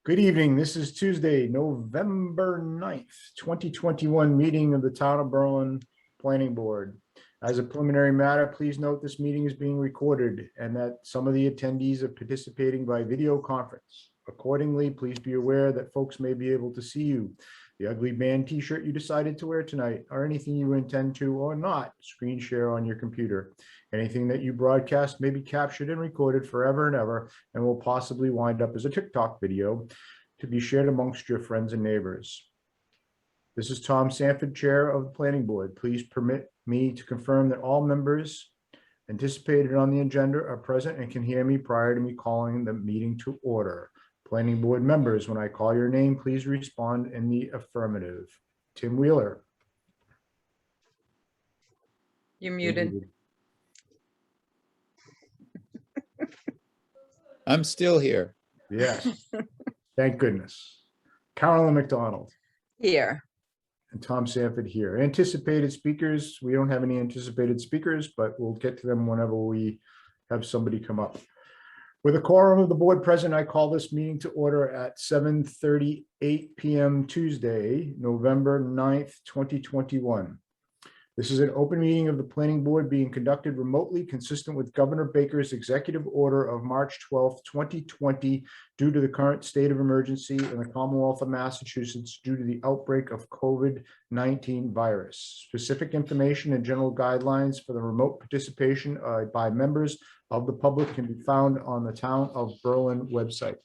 Good evening. This is Tuesday, November 9th, 2021 meeting of the Town of Berlin Planning Board. As a preliminary matter, please note this meeting is being recorded and that some of the attendees are participating by video conference. Accordingly, please be aware that folks may be able to see you. The ugly band t-shirt you decided to wear tonight, or anything you intend to or not screen share on your computer. Anything that you broadcast may be captured and recorded forever and ever and will possibly wind up as a TikTok video to be shared amongst your friends and neighbors. This is Tom Sanford, Chair of the Planning Board. Please permit me to confirm that all members anticipated on the agenda are present and can hear me prior to me calling the meeting to order. Planning Board members, when I call your name, please respond in the affirmative. Tim Wheeler. You're muted. I'm still here. Yes. Thank goodness. Carolyn McDonald. Here. And Tom Sanford here. Anticipated speakers. We don't have any anticipated speakers, but we'll get to them whenever we have somebody come up. With a quorum of the board present, I call this meeting to order at 7:38 p.m. Tuesday, November 9th, 2021. This is an open meeting of the planning board being conducted remotely consistent with Governor Baker's executive order of March 12th, 2020, due to the current state of emergency in the Commonwealth of Massachusetts due to the outbreak of COVID-19 virus. Specific information and general guidelines for the remote participation by members of the public can be found on the Town of Berlin website.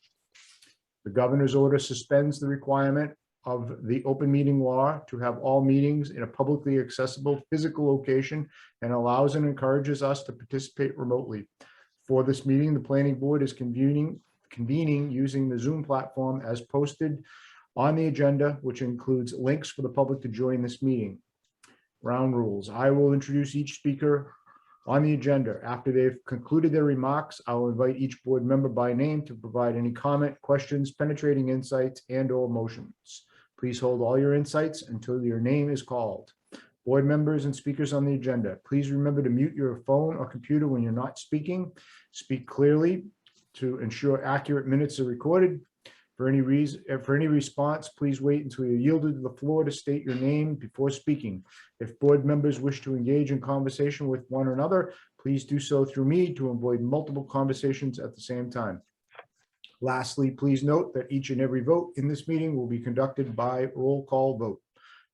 The governor's order suspends the requirement of the open meeting law to have all meetings in a publicly accessible physical location and allows and encourages us to participate remotely. For this meeting, the planning board is convening using the Zoom platform as posted on the agenda, which includes links for the public to join this meeting. Round rules. I will introduce each speaker on the agenda. After they've concluded their remarks, I will invite each board member by name to provide any comment, questions, penetrating insights, and/or motions. Please hold all your insights until your name is called. Board members and speakers on the agenda, please remember to mute your phone or computer when you're not speaking. Speak clearly to ensure accurate minutes are recorded. For any response, please wait until you're yielded to the floor to state your name before speaking. If board members wish to engage in conversation with one another, please do so through me to avoid multiple conversations at the same time. Lastly, please note that each and every vote in this meeting will be conducted by roll call vote.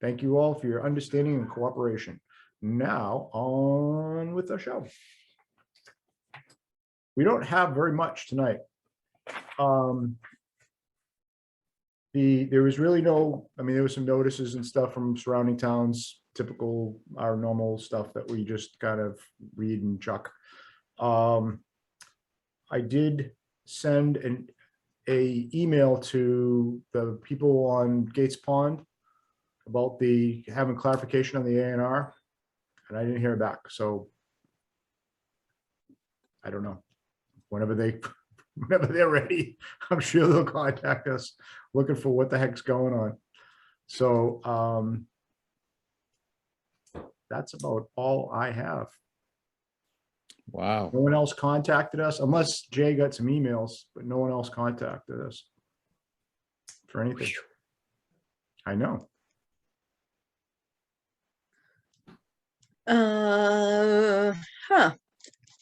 Thank you all for your understanding and cooperation. Now on with the show. We don't have very much tonight. There was really no, there was some notices and stuff from surrounding towns, typical, our normal stuff that we just kind of read and chuck. I did send an email to the people on Gates Pond about having clarification on the A&R, and I didn't hear back. So I don't know. Whenever they're ready, I'm sure they'll contact us looking for what the heck's going on. So that's about all I have. Wow. No one else contacted us, unless Jay got some emails, but no one else contacted us for anything. I know.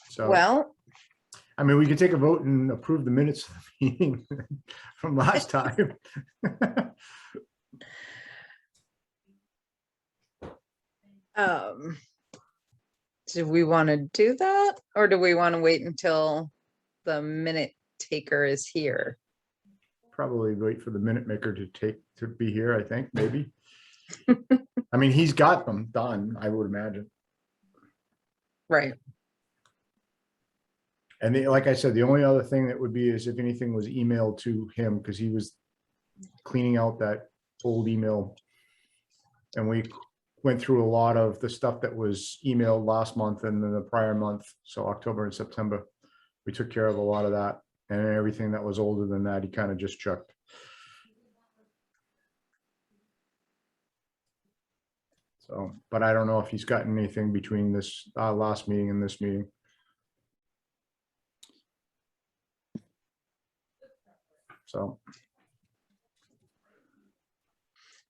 So, Well, we could take a vote and approve the minutes of the meeting from last time. do we want to do that, or do we want to wait until the minute taker is here? Probably wait for the minute maker to be here, I think, maybe. He's got them done, I would imagine. Right. And like I said, the only other thing that would be is if anything was emailed to him, because he was cleaning out that old email. And we went through a lot of the stuff that was emailed last month and then the prior month. So October and September, we took care of a lot of that, and everything that was older than that, he kind of just chucked. So, but I don't know if he's gotten anything between this last meeting and this meeting. So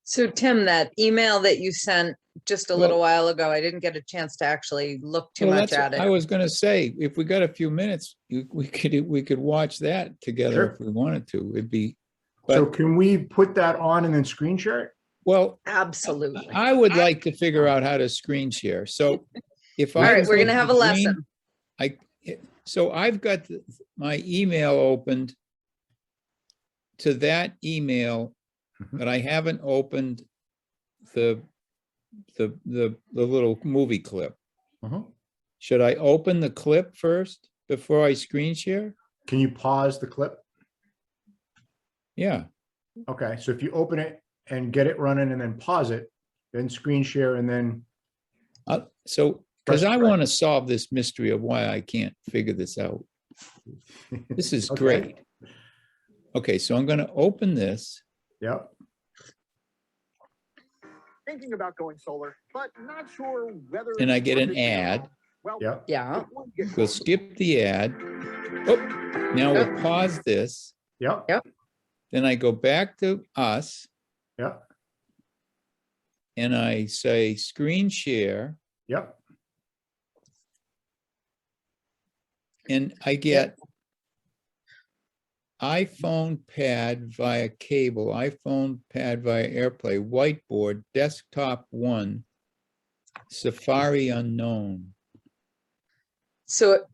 So Tim, that email that you sent just a little Well- while ago, I didn't get a chance to actually look too Well, much that's at what I it. was gonna say, if we got a few minutes, we could watch that together Sure. if we wanted to. It'd be, So but, can we put that on and then screen share it? well, Absolutely. I would like to figure out how to screen share. So if All I. right, we're click gonna have the a green- lesson. So I've got my email opened to that email, Mhm. but I haven't opened the little movie clip. Mhm. Should I open the clip first before I screen share? Can you pause the clip? Yeah, Okay, so if you open it and get it running and then pause it, then screen share and then, so, because Press I play. want to solve this mystery of why I can't figure this out. This is Okay. great. Okay, so I'm going to open this. Yep. Thinking about going solar, but not sure whether. And I it's get an worth it or ad. not. Well, Yep. Yeah. before you get We'll going, skip the ad. Oh, now we'll pause this. Yep. Yep. Then I go back to us Yep. and I say screen share Yep. and I get iPhone pad via cable, iPhone pad via AirPlay, whiteboard, desktop one, Safari unknown. So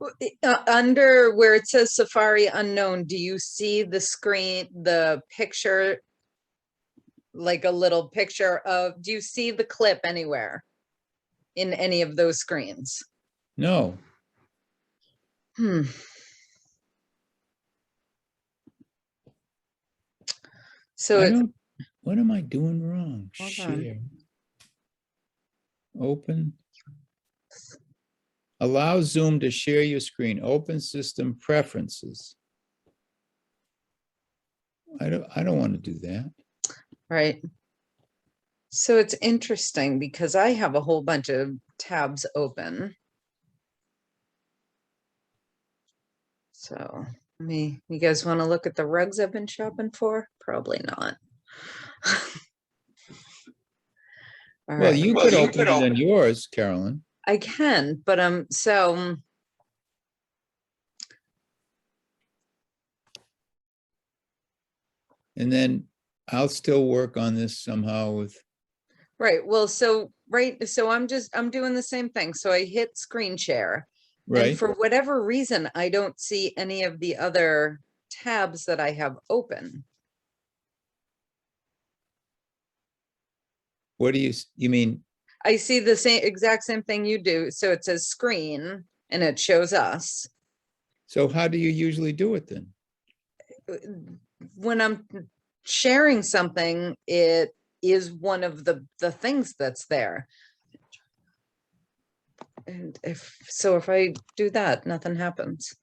under where it says Safari unknown, do you see the screen, the picture? Like a little picture of, do you see the clip anywhere? In any of those screens? No, Hmm. So I it's, don't, what am I doing wrong? Hold on. Share. Open. Allow Zoom to share your screen. Open system preferences. I don't want to do that. right. So it's interesting because I have a whole bunch of tabs open. So you guys want to look at the rugs I've been shopping for? Probably not. All Well, right. you could open it on yours, Carolyn. I can, but so And then I'll still work on this somehow with, right. Well, so I'm doing the same thing. So I hit screen share. And right? for whatever reason, I don't see any of the other tabs that I have open. What do you mean? I see the exact same thing you do. So it says screen and it shows us. So how do you usually do it then? When I'm sharing something, it is one of the things that's there. And if I do that, nothing happens.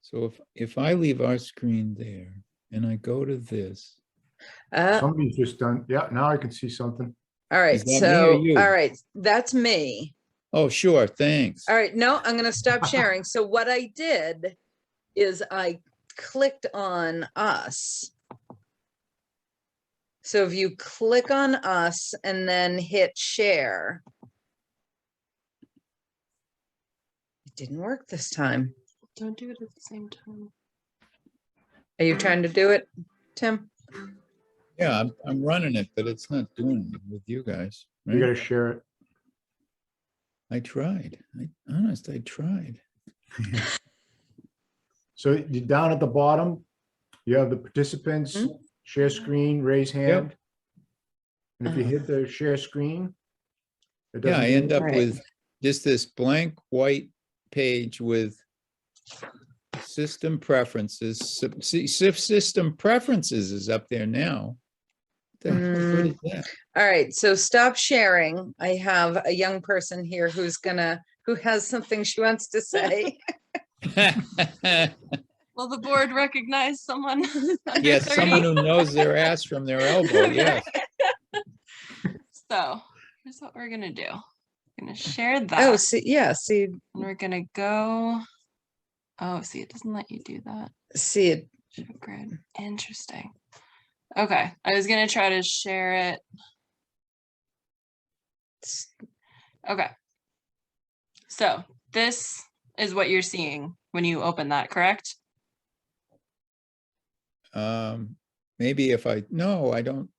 So if I leave our screen there and I go to this, Somebody's just done. Yeah, now I can see something. All right. Is that me or So, you? all right, that's me. oh, sure, thanks. All right. No, I'm going to stop sharing. So what I did is I clicked on us. So if you click on us and then hit share, it didn't work this time. Don't do it at the same time. Are you trying to do it, Tim? Yeah, I'm running it, but it's not doing it with you guys. You right? gotta share it. I tried. I tried. So down at the bottom, you have the participants, Mhm. share screen, raise hand. And if you hit the share screen. it Yeah, doesn't I do end up Right. with just this blank white page with system preferences. System preferences is up there now. What the hell good is that? All right. So stop sharing. I have a young person here who has something she wants to say. Will the board recognize someone under Yes, 30? someone who knows their ass from their elbow, yes. So here's what we're gonna do. We're gonna share that. Oh, see, yeah, see, And we're gonna go. Oh, see, it doesn't let you do that. see it. Show grid. Interesting. Okay, I was gonna try to share it Okay. So this is what you're seeing when you open that, correct? Maybe if no, I don't.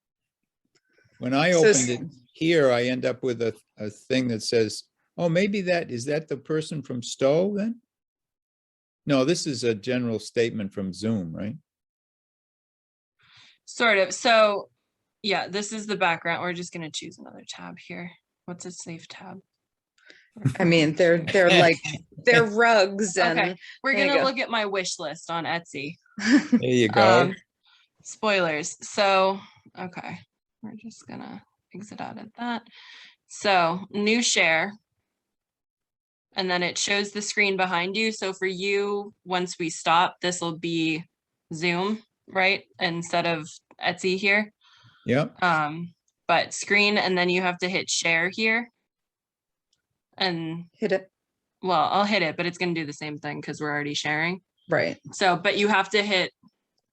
When I So opened it here, I end up with a thing that says, oh, maybe is that the person from Stowe then? No, this is a general statement from Zoom, right? Sort of. So yeah, this is the background. We're just gonna choose another tab here. What's a safe tab? I mean, they're like, they're rugs Okay, and we're there you gonna go. look at my wish list on Etsy. There you go. Spoilers. So, okay, we're just gonna exit out of that. So new share. And then it shows the screen behind you. So for you, once we stop, this will be Zoom, right? Instead of Etsy here. Yep. But screen, and then you have to hit share here. And hit it. well, I'll hit it, but it's gonna do the same thing because we're already sharing. Right. So, but you have to hit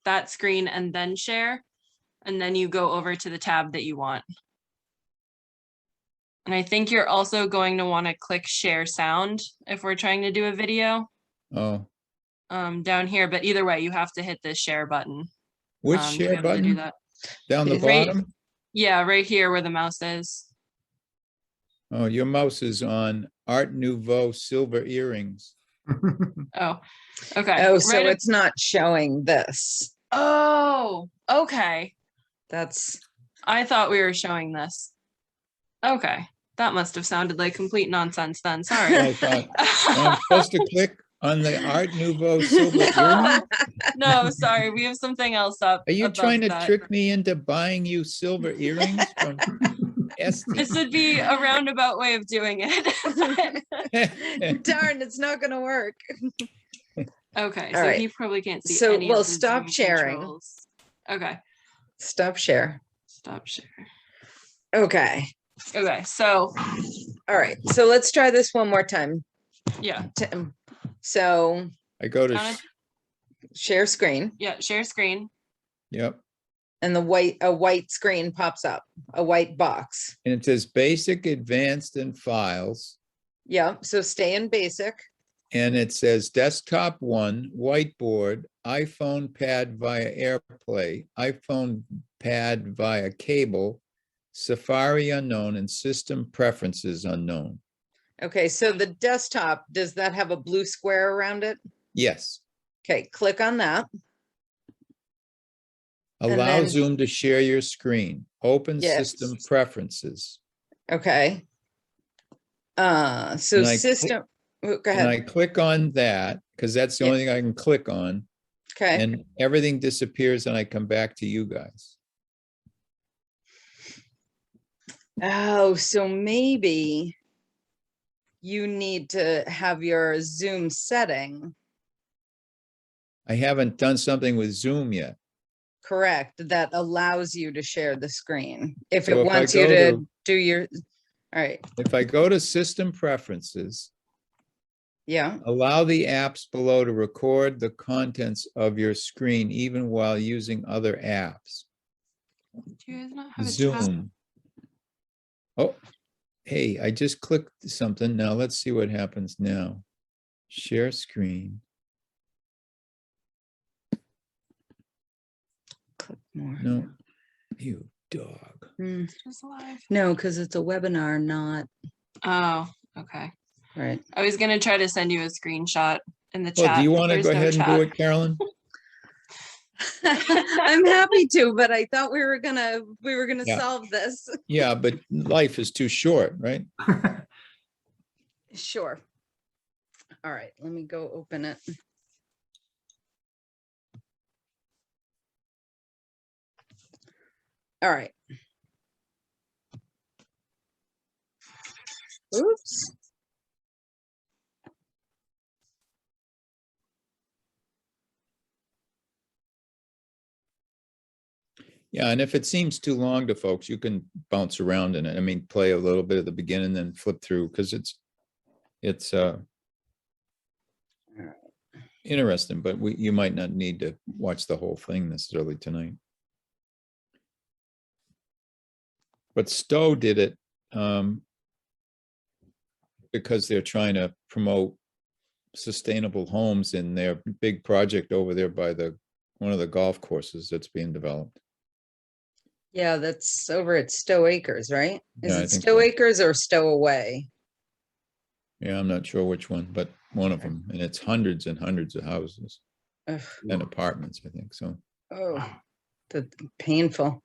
that screen and then share, and then you go over to the tab that you want. And I think you're also going to want to click share sound if we're trying to do a video Oh, down here, but either way, you have to hit the share button. which to be share able to do button? that. Down the Right. bottom? Yeah, right here where the mouse is. Oh, your mouse is on Art Nouveau silver earrings. Oh, okay. Oh, so Right up- it's not showing this. Oh, okay. That's, I thought we were showing this. Okay, that must have sounded like complete nonsense then. Sorry. I thought, I'm supposed to click on the Art Nouveau silver earring? No, sorry. We have something else up. Are you above trying to that. trick me into buying you silver earrings from Esty? This would be a roundabout way of doing it. darn, it's not gonna work. Okay, All so right. he probably can't see. So, any well, of the stop Zoom sharing. controls. Okay, Stop share. stop share. Okay. Okay, so All right. So let's try this one more time. yeah, Tim. So I go to, Kinda- share screen yeah, share screen. and yep, a white screen pops up, a white box. and it says basic, advanced, and files. Yeah. So stay in basic. And it says desktop 1, whiteboard, iPhone pad via AirPlay, iPhone pad via cable, Safari unknown, and system preferences unknown. Okay. So the desktop, does that have a blue square around it? Yes. Okay. Click on that. And Allow then- Zoom to share your screen. Open Yes. system preferences. Okay. So And I system, oh, go And I ahead. click on that because that's the Yeah. only thing I can click on, Okay. and everything disappears and I come back to you guys. Oh, so maybe you need to have your Zoom setting I haven't done something with Zoom yet. correct that allows you to share the screen. If So it if I wants you go to to- do your, all right, If I go to system preferences, yeah, allow the apps below to record the contents of your screen even while using other apps. Do you guys not have a tab? Zoom. Oh, hey, I just clicked something. Now let's see what happens now. Share screen. click more. No, you dog. Hmm, It's just live. no, because it's a webinar, not, Oh, okay. right. I was gonna try to send you a screenshot in the chat. Well, do you but want to there's go no ahead and do chat. it, Carolyn? I'm happy to, but I thought we were gonna Yeah. solve this. Yeah, but life is too short, right? Sure. All right, let me go open it. All right. Oops. Yeah, and if it seems too long to folks, you can bounce around in it. I mean, play a little bit at the beginning, then flip through, because it's interesting, but you might not need to watch the whole thing necessarily tonight. But Stowe did it because they're trying to promote sustainable homes in their big project over there by one of the golf courses that's being developed. Yeah, that's over at Stowe Acres, right? Is Yeah, I it think Stowe so. Acres or Stowaway? Yeah, I'm not sure which one, but one of them, and it's hundreds and hundreds of houses Ugh, and apartments, I think, so. oh, painful.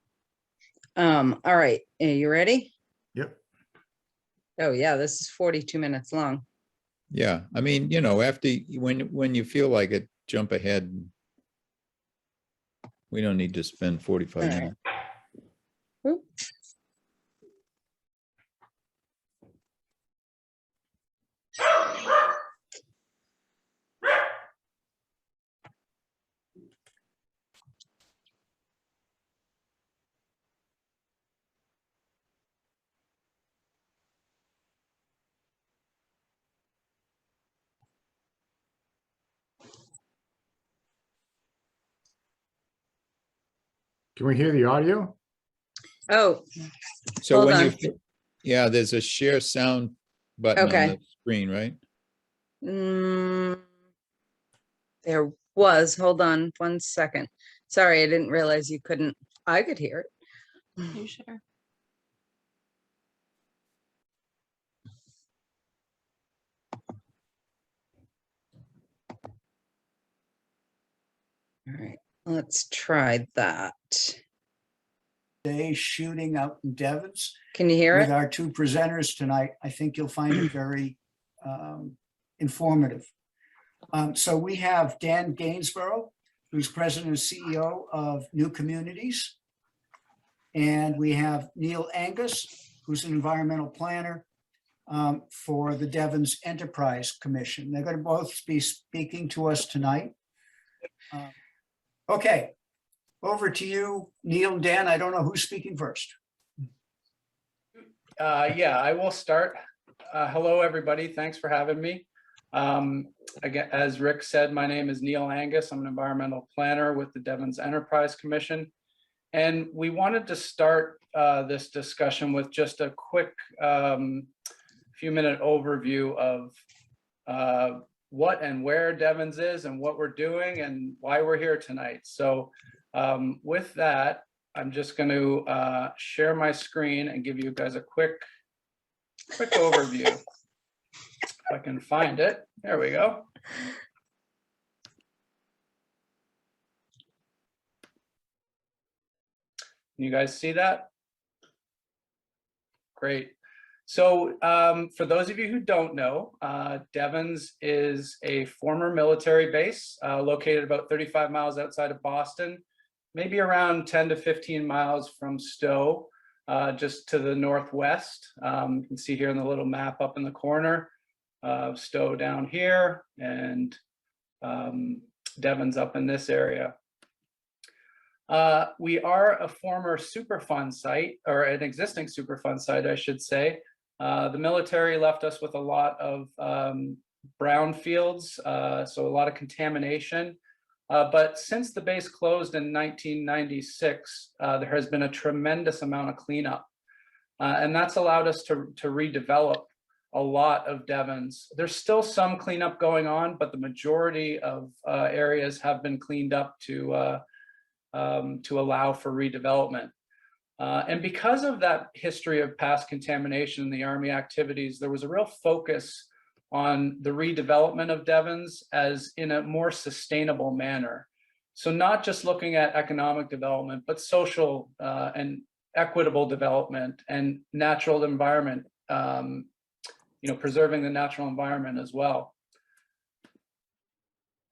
All right, are you ready? Yep. Oh, yeah, this is 42 minutes long. Yeah, I mean, after, when you feel like it, jump ahead. We don't need to spend 45 All right. minutes. Oop. Can we hear the audio? Oh, So Hold when on. yeah, there's a share sound button on Okay. the screen, right? mm, there was, hold on 1 second. Sorry, I didn't realize you couldn't, I could hear it. You share. All right, let's try that. Day shooting out in Devens Can you hear with it? our two presenters tonight. I think you'll find it very informative. So we have Dan Gainsborough, who's president and CEO of New Communities. And we have Neil Angus, who's an environmental planner for the Devens Enterprise Commission. They're going to both be speaking to us tonight. Okay, over to you, Neil and Dan. I don't know who's speaking first. Yeah, I will start. Hello, everybody. Thanks for having me. Again, as Rick said, my name is Neil Angus. I'm an environmental planner with the Devens Enterprise Commission. And we wanted to start this discussion with just a quick few-minute overview of what and where Devens is and what we're doing and why we're here tonight. So with that, I'm just going to share my screen and give you guys a quick overview. If I can find it. There we go. You guys see that? Great. So for those of you who don't know, Devens is a former military base located about 35 miles outside of Boston, maybe around 10 to 15 miles from Stowe, just to the northwest. You can see here in the little map up in the corner, Stowe down here, and Devens up in this area. We are a former Superfund site, or an existing Superfund site, I should say. The military left us with a lot of brownfields, so a lot of contamination. But since the base closed in 1996, there has been a tremendous amount of cleanup. And that's allowed us to redevelop a lot of Devens. There's still some cleanup going on, but the majority of areas have been cleaned up to allow for redevelopment. And because of that history of past contamination in the Army activities, there was a real focus on the redevelopment of Devens as in a more sustainable manner. So not just looking at economic development, but social and equitable development and natural environment, preserving the natural environment as well.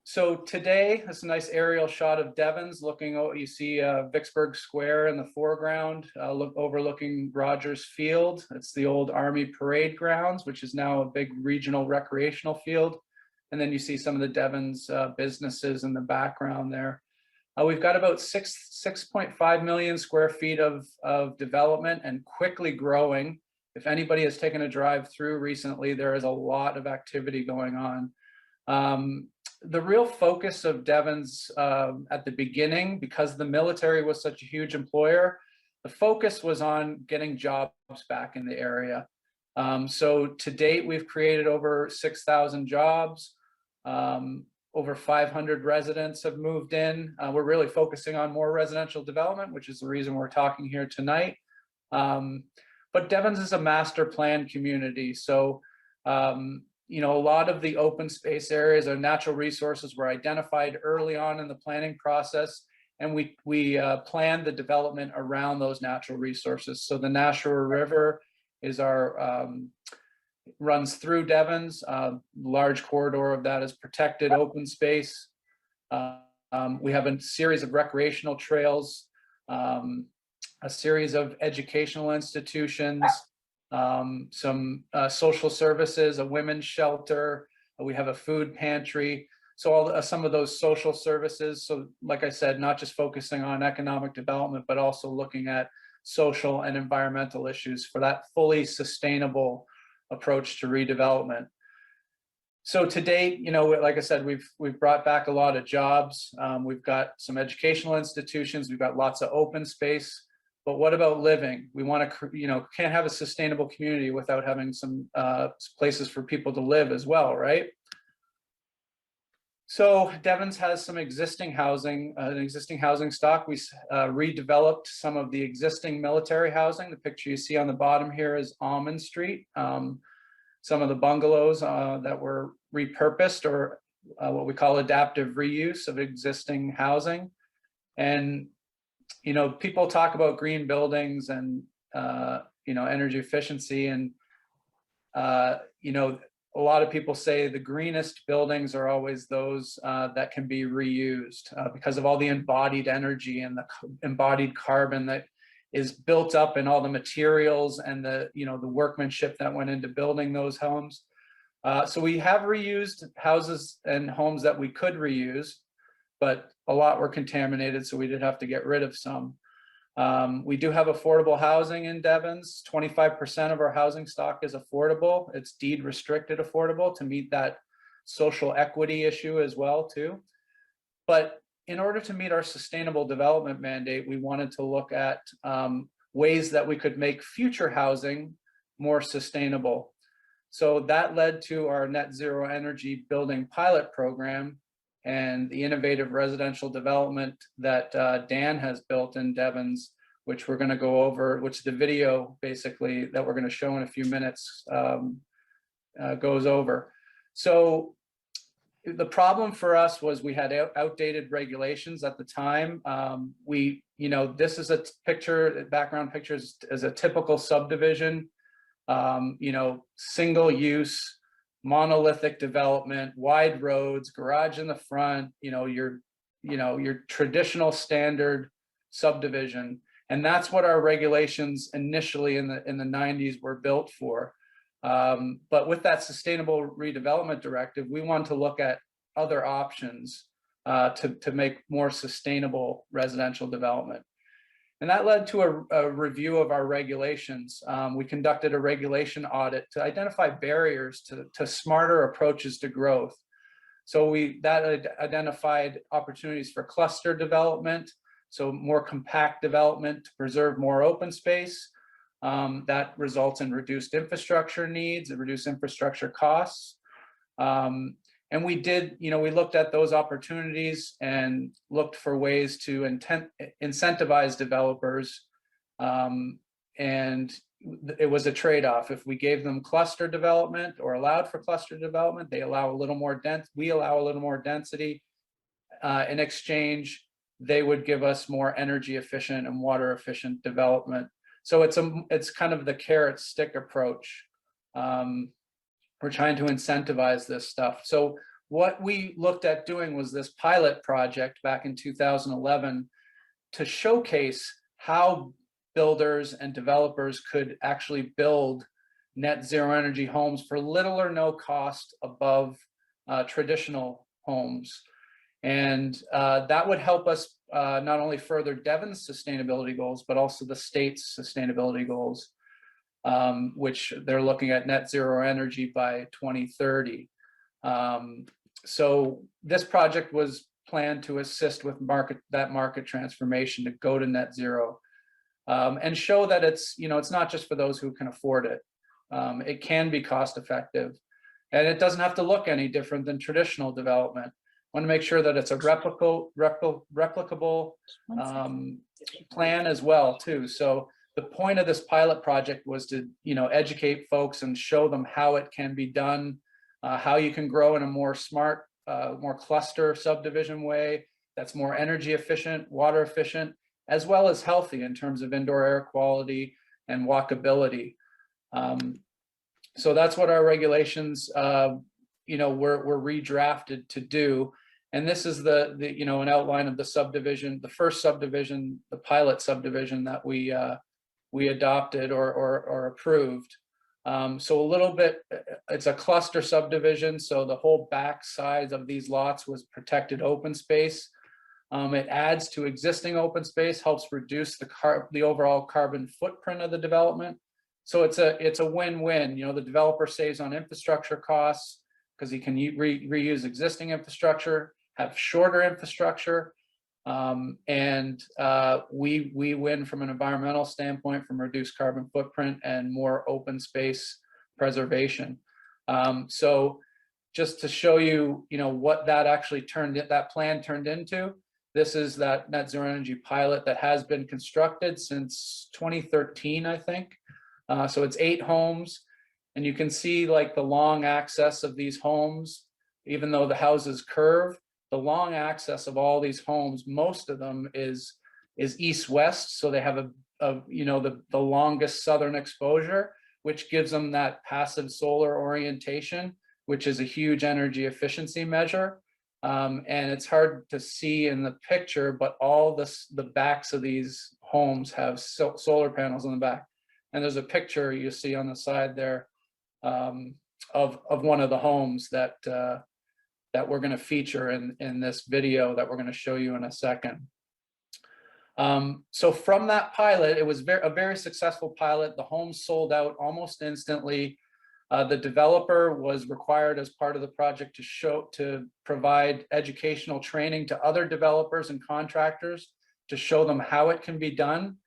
So today, it's a nice aerial shot of Devens looking, you see Vicksburg Square in the foreground, overlooking Rogers Field. It's the old Army Parade Grounds, which is now a big regional recreational field. And then you see some of the Devens businesses in the background there. We've got about 6.5 million square feet of development and quickly growing. If anybody has taken a drive through recently, there is a lot of activity going on. The real focus of Devens at the beginning, because the military was such a huge employer, the focus was on getting jobs back in the area. So to date, we've created over 6,000 jobs. Over 500 residents have moved in. We're really focusing on more residential development, which is the reason we're talking here tonight. But Devens is a master plan community. So, you know, a lot of the open space areas or natural resources were identified early on in the planning process. And we planned the development around those natural resources. So the Nashua River is our, runs through Devens. Large corridor of that is protected open space. We have a series of recreational trails, a series of educational institutions, some social services, a women's shelter. We have a food pantry. So some of those social services. So like I said, not just focusing on economic development, but also looking at social and environmental issues for that fully sustainable approach to redevelopment. So to date, you know, like I said, we've brought back a lot of jobs. We've got some educational institutions. We've got lots of open space. But what about living? We want to, you know, can't have a sustainable community without having some places for people to live as well, right? So Devens has some existing housing, an existing housing stock. We redeveloped some of the existing military housing. The picture you see on the bottom here is Almond Street. Some of the bungalows that were repurposed, or what we call adaptive reuse of existing housing. And, you know, people talk about green buildings and, you know, energy efficiency. And, you know, a lot of people say the greenest buildings are always those that can be reused because of all the embodied energy and the embodied carbon that is built up in all the materials and the, you know, the workmanship that went into building those homes. So we have reused houses and homes that we could reuse, but a lot were contaminated, so we did have to get rid of some. We do have affordable housing in Devens. 25% of our housing stock is affordable. It's deed restricted affordable to meet that social equity issue as well too. But in order to meet our sustainable development mandate, we wanted to look at ways that we could make future housing more sustainable. So that led to our net zero energy building pilot program and the innovative residential development that Dan has built in Devens, which we're going to go over, which the video basically that we're going to show in a few minutes goes over. So the problem for us was we had outdated regulations at the time. You know, this is a picture, background pictures as a typical subdivision, you know, single use, monolithic development, wide roads, garage in the front, you know, your traditional standard subdivision. And that's what our regulations initially in the 90s were built for. But with that sustainable redevelopment directive, we want to look at other options to make more sustainable residential development. And that led to a review of our regulations. We conducted a regulation audit to identify barriers to smarter approaches to growth. So that identified opportunities for cluster development, so more compact development to preserve more open space. That results in reduced infrastructure needs and reduced infrastructure costs. And we did, you know, we looked at those opportunities and looked for ways to incentivize developers. And it was a trade-off. If we gave them cluster development or allowed for cluster development, they allow a little more we allow a little more density. In exchange, they would give us more energy efficient and water efficient development. So it's kind of the carrot stick approach. We're trying to incentivize this stuff. So what we looked at doing was this pilot project back in 2011 to showcase how builders and developers could actually build net zero energy homes for little or no cost above traditional homes. And that would help us not only further Devens' sustainability goals, but also the state's sustainability goals, which they're looking at net zero energy by 2030. So this project was planned to assist with that market transformation to go to net zero and show that it's, you know, it's not just for those who can afford it. It can be cost effective, and it doesn't have to look any different than traditional development. Want to make sure that it's a replicable plan as well too. So the point of this pilot project was to, educate folks and show them how it can be done, how you can grow in a more smart, more cluster subdivision way that's more energy efficient, water efficient, as well as healthy in terms of indoor air quality and walkability. So that's what our regulations, were redrafted to do. And this is an outline of the subdivision, the first subdivision, the pilot subdivision that we adopted or approved. So a little bit, it's a cluster subdivision. So the whole back sides of these lots was protected open space. It adds to existing open space, helps reduce the overall carbon footprint of the development. So it's a win-win. The developer saves on infrastructure costs because he can reuse existing infrastructure, have shorter infrastructure, and we win from an environmental standpoint from reduced carbon footprint and more open space preservation. So just to show you, what that actually that plan turned into. This is that net zero energy pilot that has been constructed since 2013, I think. So it's 8 homes, and you can see like the long axis of these homes, even though the houses curve, the long axis of all these homes, most of them is east-west. So they have the longest southern exposure, which gives them that passive solar orientation, which is a huge energy efficiency measure. And it's hard to see in the picture, but all the backs of these homes have solar panels on the back. And there's a picture you see on the side there of one of the homes that we're going to feature in this video that we're going to show you in a second. So from that pilot, it was a very successful pilot. The homes sold out almost instantly. The developer was required as part of the project to provide educational training to other developers and contractors to show them how it can be done.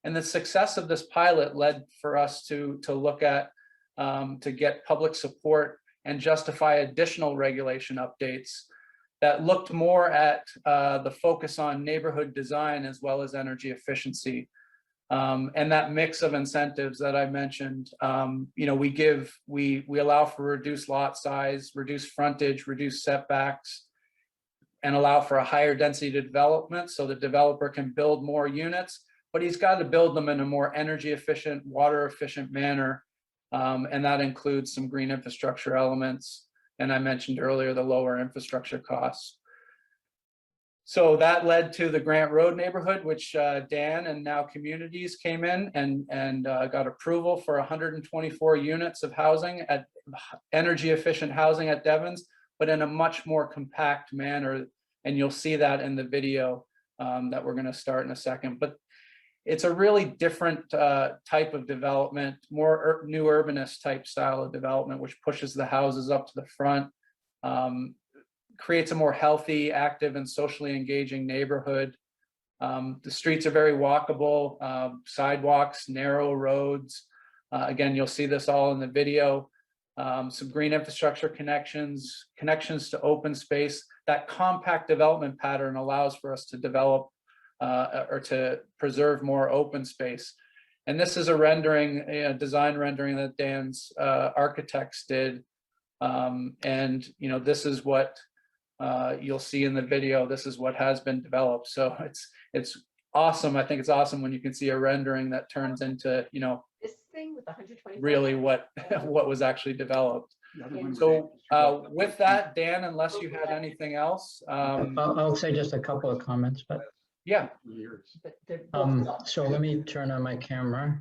And the success of this pilot led for us to look at, to get public support and justify additional regulation updates that looked more at the focus on neighborhood design as well as energy efficiency. And that mix of incentives that I mentioned, we allow for reduced lot size, reduced frontage, reduced setbacks, and allow for a higher density development so the developer can build more units, but he's got to build them in a more energy efficient, water efficient manner. And that includes some green infrastructure elements. And I mentioned earlier, the lower infrastructure costs. So that led to the Grant Road neighborhood, which Dan and Now Communities came in and got approval for 124 units of housing at energy efficient housing at Devens, but in a much more compact manner. And you'll see that in the video that we're going to start in a second. But it's a really different type of development, more new urbanist type style of development, which pushes the houses up to the front, creates a more healthy, active, and socially engaging neighborhood. The streets are very walkable, sidewalks, narrow roads. Again, you'll see this all in the video. Some green infrastructure connections to open space. That compact development pattern allows for us to develop or to preserve more open space. And this is a rendering, a design rendering that Dan's architects did. And this is what you'll see in the video. This is what has been developed. So it's awesome. I think it's awesome when you can see a rendering that turns into, This thing with 120. really what was actually developed. So with that, Dan, unless you had anything else, I'll say just a couple of comments, but yeah. so let me turn on my camera.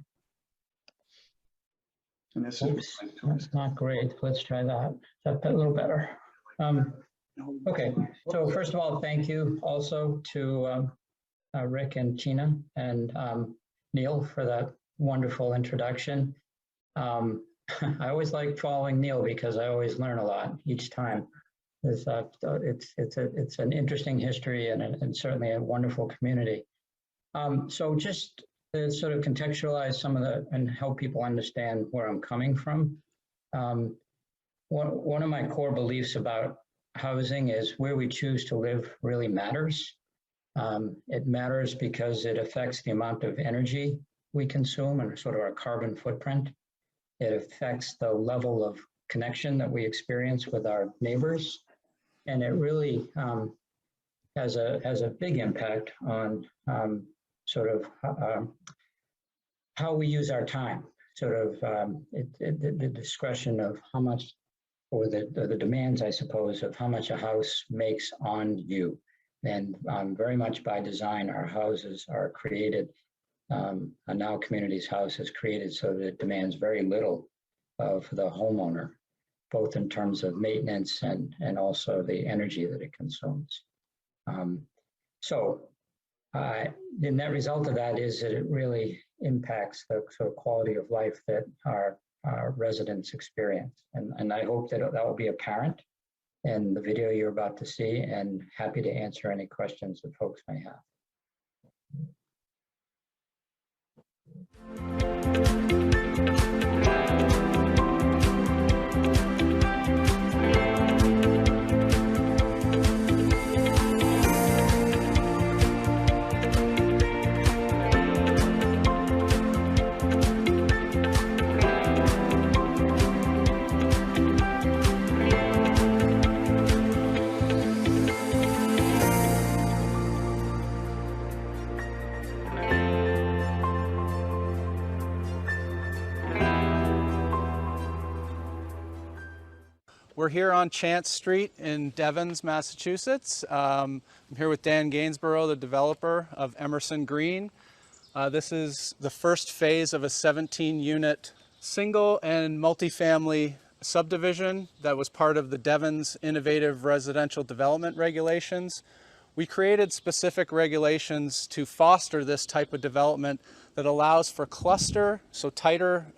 Oops, that's not great. Let's try that. That's a little better. Okay, so first of all, thank you also to Rick and Gina and Neil for that wonderful introduction. I always like following Neil because I always learn a lot each time. It's an interesting history and certainly a wonderful community. So just to sort of contextualize some of the, and help people understand where I'm coming from. One of my core beliefs about housing is where we choose to live really matters. It matters because it affects the amount of energy we consume and sort of our carbon footprint. It affects the level of connection that we experience with our neighbors. And it really has a big impact on sort of how we use our time, sort of the discretion of how much, or the demands, I suppose, of how much a house makes on you. And very much by design, our houses are created, a Now Communities house is created so that it demands very little of the homeowner, both in terms of maintenance and also the energy that it consumes. The net result of that is that it really impacts the sort of quality of life that our residents experience. And I hope that that will be apparent in the video you're about to see, and happy to answer any questions that folks may have. We're here on Chance Street in Devens, Massachusetts. I'm here with Dan Gainsborough, the developer of Emerson Green. This is the first phase of a 17-unit single and multifamily subdivision that was part of the Devens Innovative Residential Development Regulations. We created specific regulations to foster this type of development that allows for cluster, so tighter,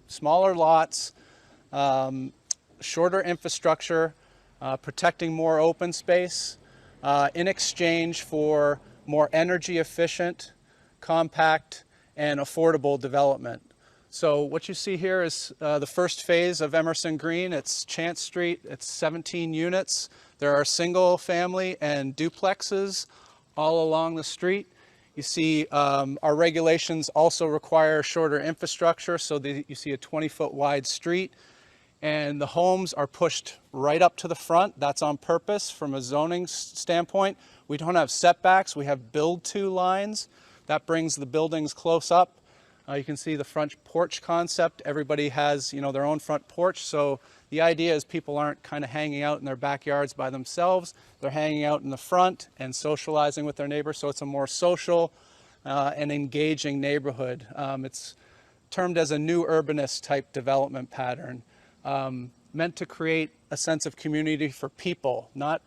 smaller lots, shorter infrastructure, protecting more open space in exchange for more energy efficient, compact, and affordable development. So what you see here is the first phase of Emerson Green. It's Chance Street. It's 17 units. There are single family and duplexes all along the street. You see our regulations also require shorter infrastructure, so you see a 20-foot wide street. And the homes are pushed right up to the front. That's on purpose from a zoning standpoint. We don't have setbacks. We have build-to lines. That brings the buildings close up. You can see the front porch concept. Everybody has, their own front porch. So the idea is people aren't kind of hanging out in their backyards by themselves. They're hanging out in the front and socializing with their neighbors. So it's a more social and engaging neighborhood. It's termed as a new urbanist type development pattern. Meant to create a sense of community for people, not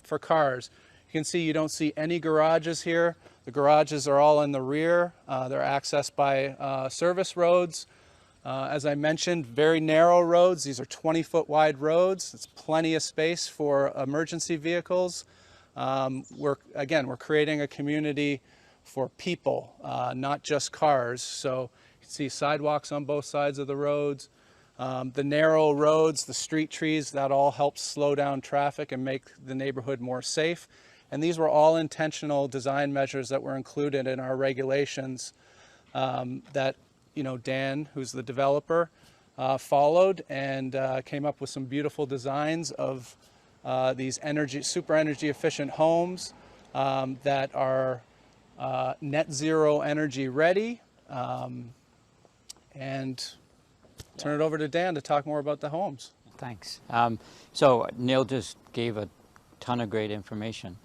for cars. You can see you don't see any garages here. The garages are all in the rear. They're accessed by service roads. As I mentioned, very narrow roads. These are 20-foot wide roads. It's plenty of space for emergency vehicles. We're creating a community for people, not just cars. So you can see sidewalks on both sides of the roads. The narrow roads, the street trees, that all helps slow down traffic and make the neighborhood more safe. And these were all intentional design measures that were included in our regulations that, Dan, who's the developer, followed and came up with some beautiful designs of these super energy efficient homes that are net zero energy ready. And turn it over to Dan to talk more about the homes. Thanks. So Neil just gave a ton of great information.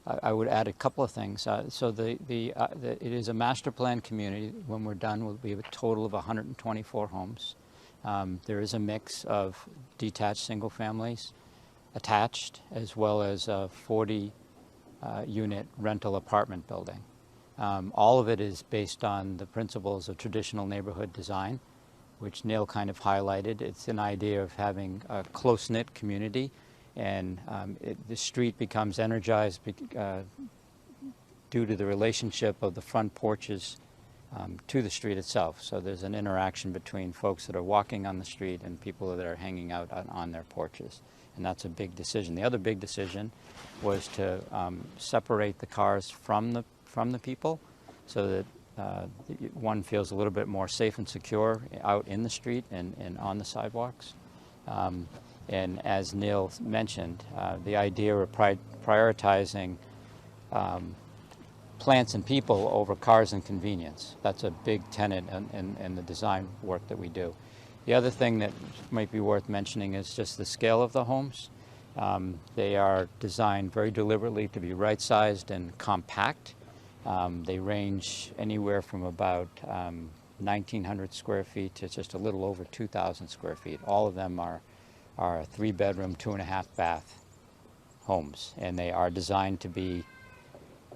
I would add a couple of things. It is a master plan community. When we're done, we have a total of 124 homes. There is a mix of detached single families, attached, as well as a 40 unit rental apartment building. All of it is based on the principles of traditional neighborhood design, which Neil kind of highlighted. It's an idea of having a close-knit community, and the street becomes energized due to the relationship of the front porches to the street itself. So there's an interaction between folks that are walking on the street and people that are hanging out on their porches. And that's a big decision. The other big decision was to separate the cars from the people so that one feels a little bit more safe and secure out in the street and on the sidewalks. And as Neil mentioned, the idea of prioritizing plants and people over cars and convenience. That's a big tenet in the design work that we do. The other thing that might be worth mentioning is just the scale of the homes. They are designed very deliberately to be right-sized and compact. They range anywhere from about 1,900 square feet to just a little over 2,000 square feet. All of them are 3-bedroom, 2.5-bath homes, and they are designed to be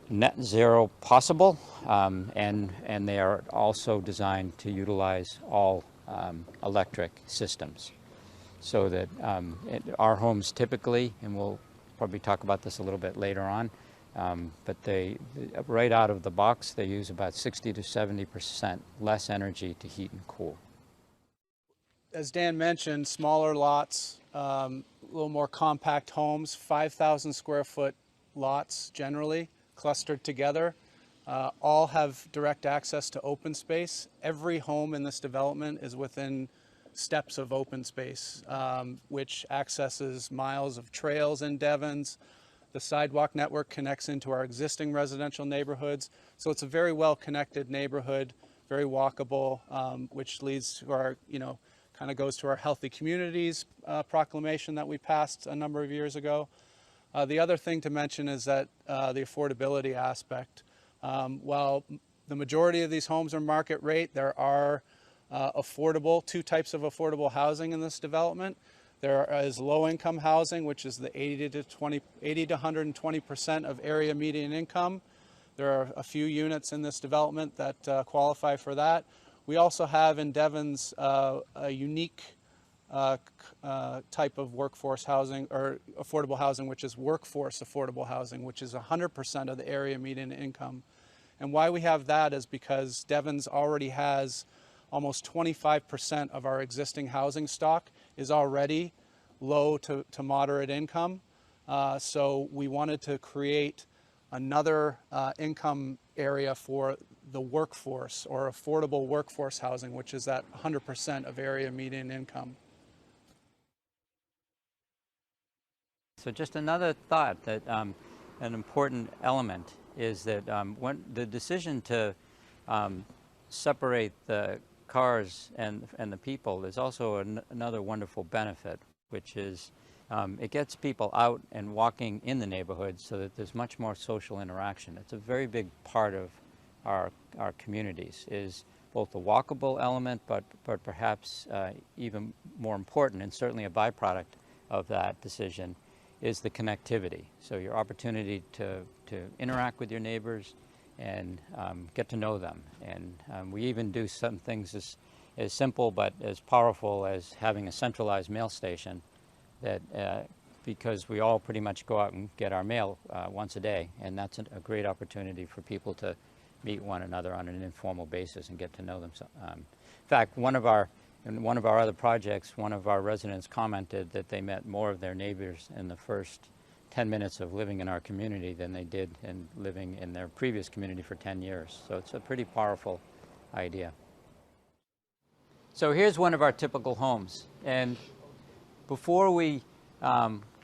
net zero possible, and they are also designed to utilize all electric systems. So that our homes typically, and we'll probably talk about this a little bit later on, but they, right out of the box, they use about 60 to 70% less energy to heat and cool. As Dan mentioned, smaller lots, a little more compact homes, 5,000 square foot lots generally, clustered together. All have direct access to open space. Every home in this development is within steps of open space, which accesses miles of trails in Devens. The sidewalk network connects into our existing residential neighborhoods. So it's a very well-connected neighborhood, very walkable, which leads to our, kind of goes to our Healthy Communities proclamation that we passed a number of years ago. The other thing to mention is that the affordability aspect. While the majority of these homes are market rate, there are two types of affordable housing in this development. There is low-income housing, which is the 80 to 120% of area median income. There are a few units in this development that qualify for that. We also have in Devens a unique type of workforce housing or affordable housing, which is workforce affordable housing, which is 100% of the area median income. And why we have that is because Devens already has almost 25% of our existing housing stock is already low to moderate income. So we wanted to create another income area for the workforce or affordable workforce housing, which is at 100% of area median income. So just another thought that an important element is that when the decision to separate the cars and the people, there's also another wonderful benefit, which is it gets people out and walking in the neighborhood so that there's much more social interaction. It's a very big part of our communities, is both the walkable element, but perhaps even more important, and certainly a byproduct of that decision, is the connectivity. So your opportunity to interact with your neighbors and get to know them. And we even do some things as simple but as powerful as having a centralized mail station that because we all pretty much go out and get our mail once a day, and that's a great opportunity for people to meet one another on an informal basis and get to know them. In fact, in one of our other projects, one of our residents commented that they met more of their neighbors in the first 10 minutes of living in our community than they did in living in their previous community for 10 years. So it's a pretty powerful idea. So here's one of our typical homes. And before we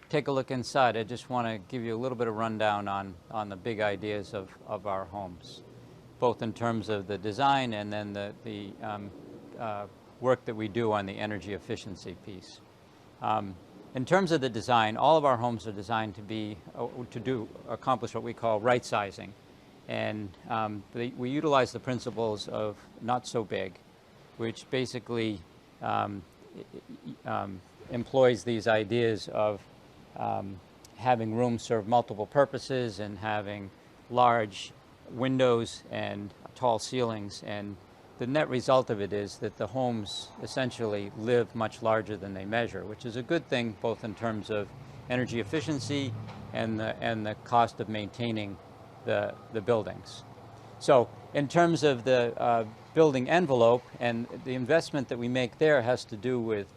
take a look inside, I just want to give you a little bit of rundown on the big ideas of our homes, both in terms of the design and then the work that we do on the energy efficiency piece. In terms of the design, all of our homes are designed to accomplish what we call right sizing. And we utilize the principles of not so big, which basically employs these ideas of having rooms serve multiple purposes and having large windows and tall ceilings. And the net result of it is that the homes essentially live much larger than they measure, which is a good thing both in terms of energy efficiency and the cost of maintaining the buildings. So in terms of the building envelope, and the investment that we make there has to do with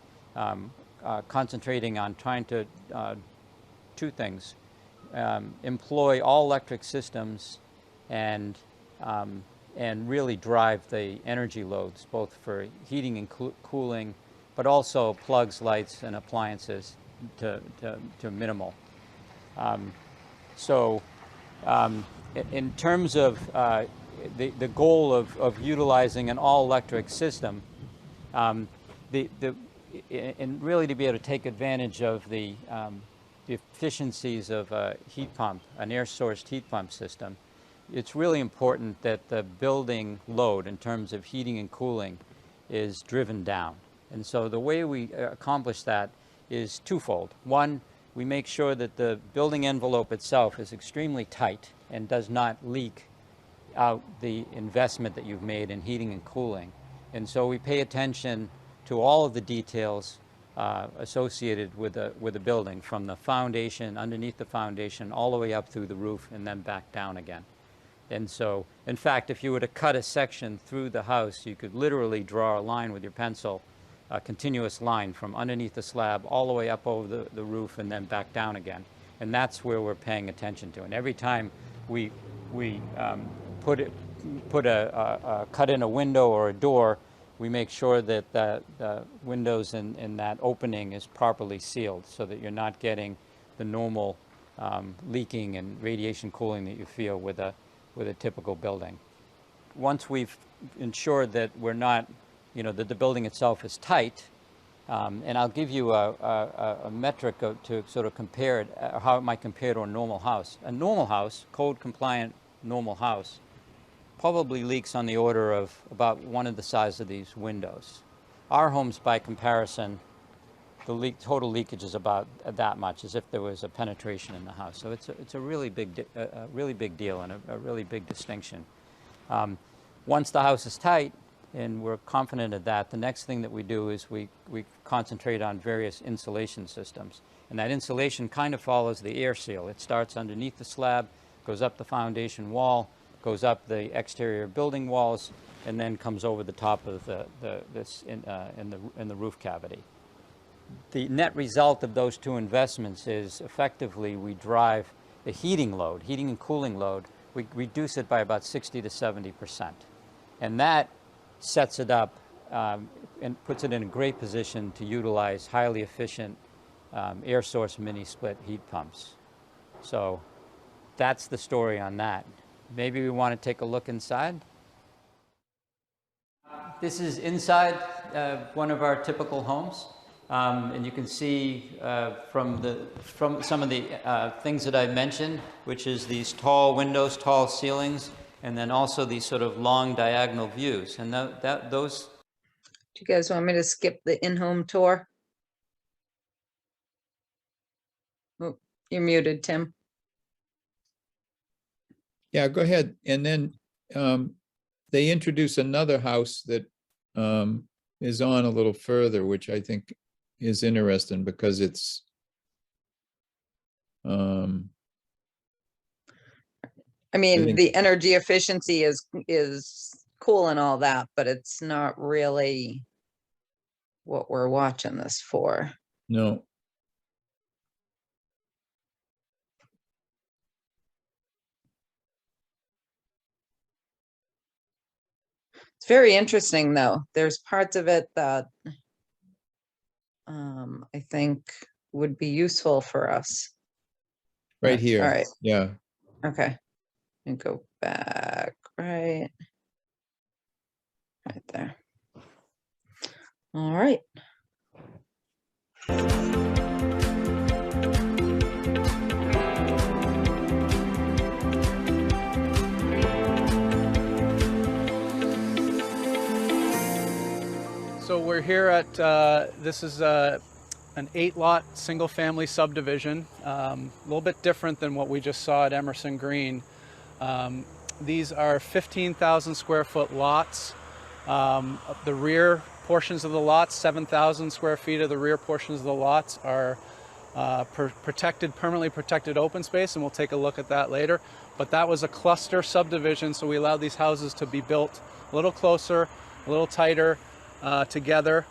concentrating on trying to, two things, employ all electric systems and really drive the energy loads, both for heating and cooling, but also plugs, lights, and appliances to minimal. In terms of the goal of utilizing an all-electric system, and really to be able to take advantage of the efficiencies of a heat pump, an air-sourced heat pump system, it's really important that the building load in terms of heating and cooling is driven down. And so the way we accomplish that is twofold. One, we make sure that the building envelope itself is extremely tight and does not leak out the investment that you've made in heating and cooling. And so we pay attention to all of the details associated with the building, from the foundation, underneath the foundation, all the way up through the roof and then back down again. And so, in fact, if you were to cut a section through the house, you could literally draw a line with your pencil, a continuous line from underneath the slab all the way up over the roof and then back down again. And that's where we're paying attention to. And every time we cut in a window or a door, we make sure that the windows in that opening is properly sealed, so that you're not getting the normal leaking and radiation cooling that you feel with a typical building. Once we've ensured that we're not, that the building itself is tight, and I'll give you a metric to sort of compare it, how it might compare to a normal house. A normal house, code-compliant normal house, probably leaks on the order of about one of the size of these windows. Our homes, by comparison, the total leakage is about that much, as if there was a penetration in the house. So it's a really big deal and a really big distinction. Once the house is tight, and we're confident of that, the next thing that we do is we concentrate on various insulation systems. And that insulation kind of follows the air seal. It starts underneath the slab, goes up the foundation wall, goes up the exterior building walls, and then comes over the top of in the roof cavity. The net result of those two investments is effectively we drive the heating and cooling load, we reduce it by about 60 to 70%. And that sets it up and puts it in a great position to utilize highly efficient air source mini split heat pumps. So that's the story on that. Maybe we want to take a look inside. This is inside one of our typical homes. And you can see from some of the things that I mentioned, which is these tall windows, tall ceilings, and then also these sort of long diagonal views. And those. Do you guys want me to skip the in-home tour? Oh, you're muted, Tim. Yeah, go ahead. And then they introduce another house that is on a little further, which I think is interesting because it's I mean, the energy efficiency is cool and all that, but it's not really what we're watching this for. No. It's very interesting, though. There's parts of it that I think would be useful for us. Right here. All right. Yeah. Okay. And go back, right there. All right. So we're here at, this is an 8-lot single-family subdivision, a little bit different than what we just saw at Emerson Green. These are 15,000 square foot lots. The rear portions of the lots, 7,000 square feet of the rear portions of the lots are permanently protected open space, and we'll take a look at that later. but that was a cluster subdivision, so we allowed these houses to be built a little closer, a little tighter together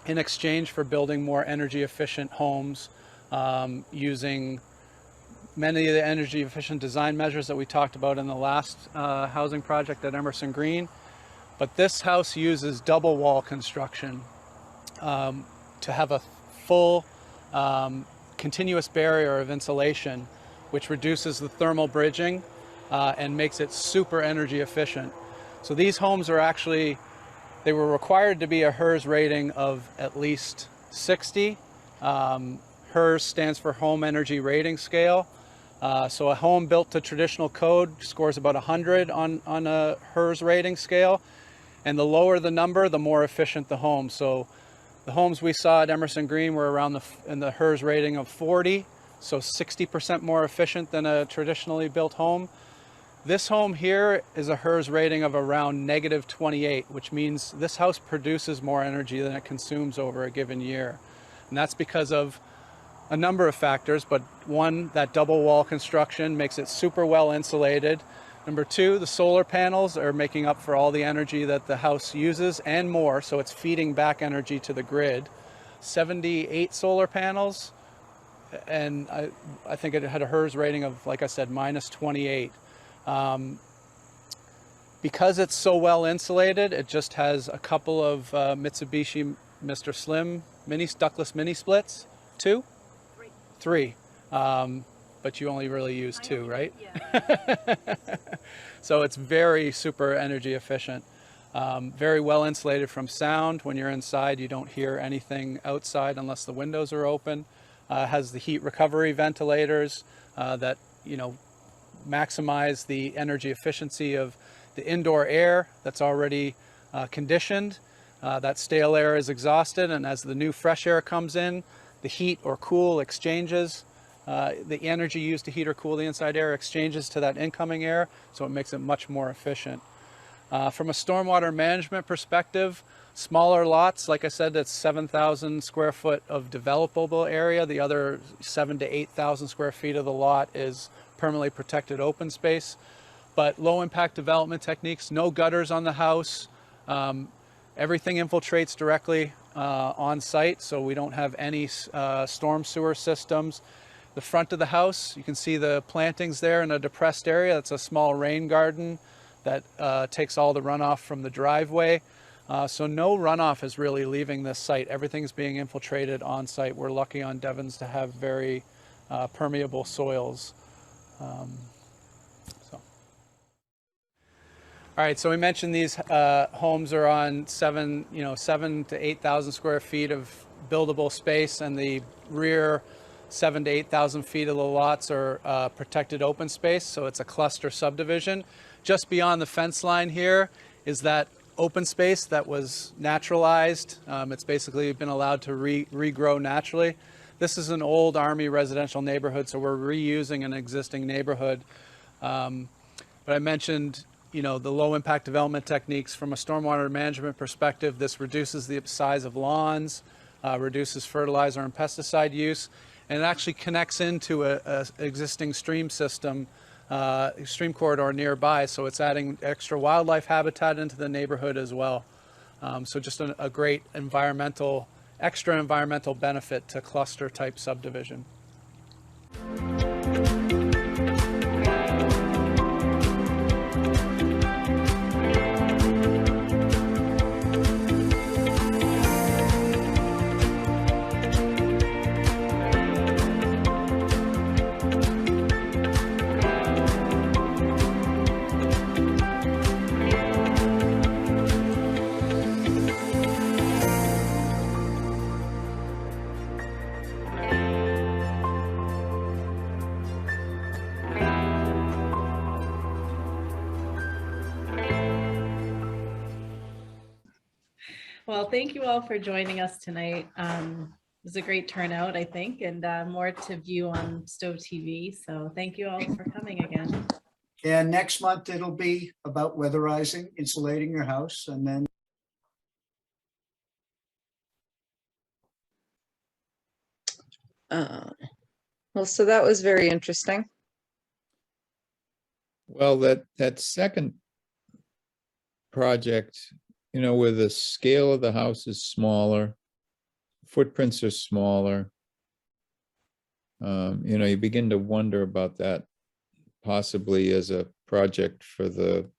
in exchange for building more energy efficient homes using many of the energy efficient design measures that we talked about in the last housing project at Emerson Green. But this house uses double wall construction to have a full continuous barrier of insulation, which reduces the thermal bridging and makes it super energy efficient. So these homes are actually, they were required to be a HERS rating of at least 60. HERS stands for Home Energy Rating Scale. So a home built to traditional code scores about 100 on a HERS rating scale. And the lower the number, the more efficient the home. So the homes we saw at Emerson Green were around in the HERS rating of 40, so 60% more efficient than a traditionally built home. This home here is a HERS rating of around -28, which means this house produces more energy than it consumes over a given year. And that's because of a number of factors, but one, that double wall construction makes it super well insulated. Number two, the solar panels are making up for all the energy that the house uses and more, so it's feeding back energy to the grid. 78 solar panels, and I think it had a HERS rating of, like I said, -28. Because it's so well insulated, it just has a couple of Mitsubishi Mr. Slim ductless mini splits. Two? Three. But you only really use two, right? Yeah. So it's very super energy efficient. Very well insulated from sound. When you're inside, you don't hear anything outside unless the windows are open. Has the heat recovery ventilators that, maximize the energy efficiency of the indoor air that's already conditioned. That stale air is exhausted, and as the new fresh air comes in, the heat or cool exchanges. The energy used to heat or cool the inside air exchanges to that incoming air, so it makes it much more efficient. From a stormwater management perspective, smaller lots, like I said, that's 7,000 square foot of developable area. The other 7,000 to 8,000 square feet of the lot is permanently protected open space. But low impact development techniques, no gutters on the house. Everything infiltrates directly on site, so we don't have any storm sewer systems. The front of the house, you can see the plantings there in a depressed area. That's a small rain garden that takes all the runoff from the driveway. So no runoff is really leaving this site. Everything's being infiltrated on site. We're lucky on Devens to have very permeable soils. All right, so we mentioned these homes are on 7,000 to 8,000 square feet of buildable space, and the rear 7,000 to 8,000 feet of the lots are protected open space, so it's a cluster subdivision. Just beyond the fence line here is that open space that was naturalized. It's basically been allowed to regrow naturally. This is an old Army residential neighborhood, so we're reusing an existing neighborhood. But I mentioned, the low impact development techniques. From a stormwater management perspective, this reduces the size of lawns, reduces fertilizer and pesticide use, and it actually connects into a existing stream system, stream corridor nearby, so it's adding extra wildlife habitat into the neighborhood as well. So just a great extra environmental benefit to cluster type subdivision. Well, thank you all for joining us tonight. It was a great turnout, I think, and more to view on Stove TV. So thank you all for coming again. And next month, it'll be about weatherizing, insulating your house, and then Well, so that was very interesting. Well, that second project, you know, where the scale of the house is smaller, footprints are smaller. You know, you begin to wonder about that possibly as a project for the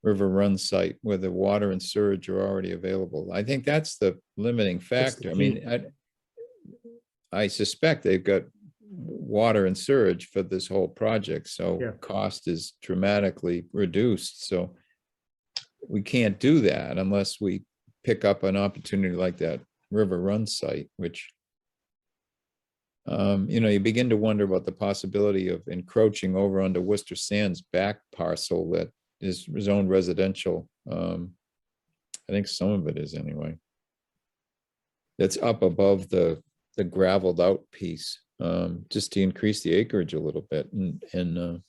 River Run site where the water and sewage are already available. I think that's the limiting That's the factor. I mean, key. I suspect they've got water and sewage for this whole project, so Yeah. cost is dramatically reduced. So we can't do that unless we pick up an opportunity like that River Run site, which you know, you begin to wonder about the possibility of encroaching over onto Worcester Sands back parcel that is zoned residential. I think some of it is anyway. That's up above the gravelled out piece, just to increase the acreage a little bit and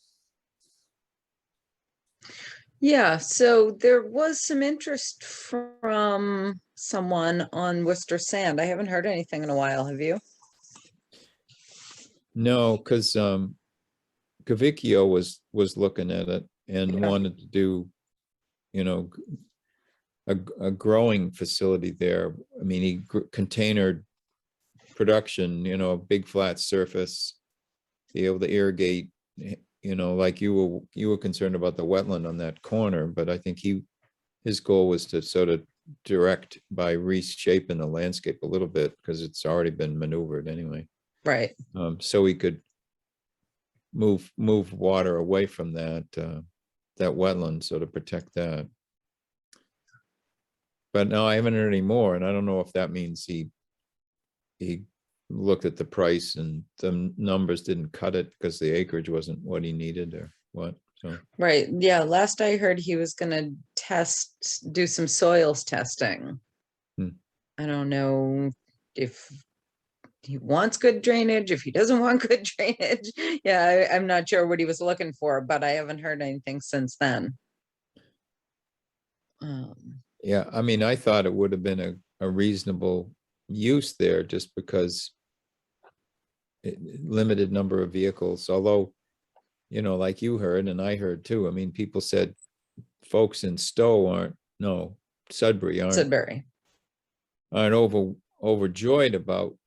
Yeah, so there was some interest from someone on Worcester Sand. I haven't heard anything in a while, have you? no, because Cavicchio was looking at it and Yeah. wanted to do, you know, a growing facility there. I mean, he containered production, you know, a big flat surface, be able to irrigate, you know, like you were concerned about the wetland on that corner, but I think his goal was to sort of direct by reshaping the landscape a little bit because it's already been maneuvered anyway. Right. So we could move water away from that wetland, so to protect that. But no, I haven't heard any more, and I don't know if that means he looked at the price and the numbers didn't cut it because the acreage wasn't what he needed or what. So Right. Yeah. Last I heard, he was gonna do some soils testing. Hmm. I don't know if he wants good drainage, if he doesn't want good drainage. Yeah, I'm not sure what he was looking for, but I haven't heard anything since then. yeah, I mean, I thought it would have been a reasonable use there just because limited number of vehicles, although, you know, like you heard and I heard too, I mean, people said folks in Sudbury Sudbury. aren't overjoyed about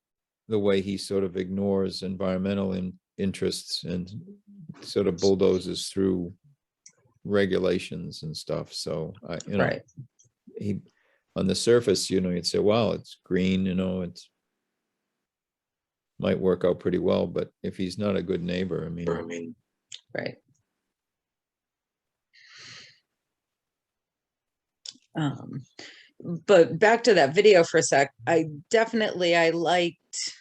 the way he sort of ignores environmental interests and sort of bulldozes through regulations and stuff. So you know, Right. he on the surface, you know, you'd say, well, it's green, you know, it's might work out pretty well, but if he's not a good neighbor, I mean, Right. But back to that video for a sec, I liked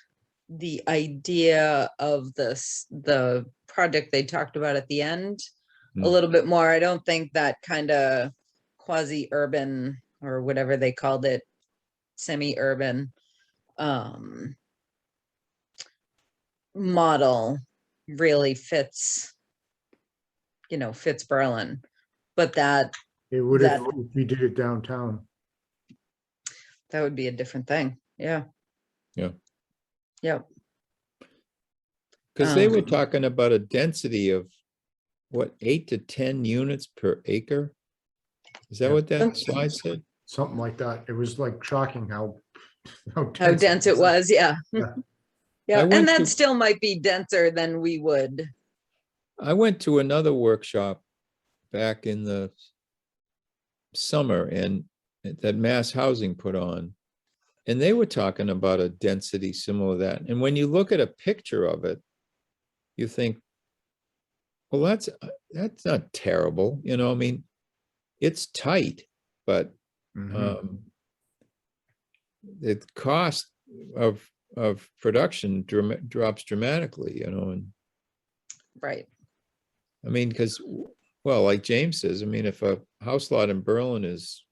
the idea of the project they talked about at the end a Mm. little bit more. I don't think that kind of quasi-urban or whatever they called it, semi-urban model really fits Berlin, but that It would have, if we did it downtown. would be a different thing. Yeah. Yeah. Yep. because they were Um, talking about a density of what, 8 to 10 units per acre. Is that Yeah. what that slide said? Something like that. It was like shocking how How dense it was. Yeah. Yeah. Yeah. I And went that to- still might be denser than we would. I went to another workshop back in the summer and that Mass Housing put on, and they were talking about a density similar to that. And when you look at a picture of it, you think, well, that's not terrible. You know, I mean, it's tight, but Mhm. the cost of production drops dramatically, you know, and Right. I mean, because, well, like James says, I mean, if a house lot in Berlin is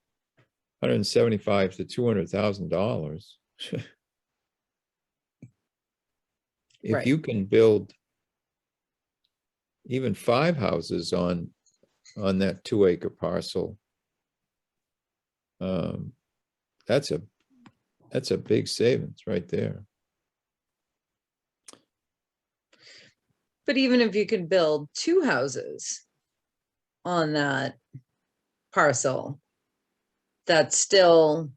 $175,000 to $200,000, if Right. you can build even 5 houses on that 2-acre parcel, that's a big savings right there. But even if you could build 2 houses on that parcel that's still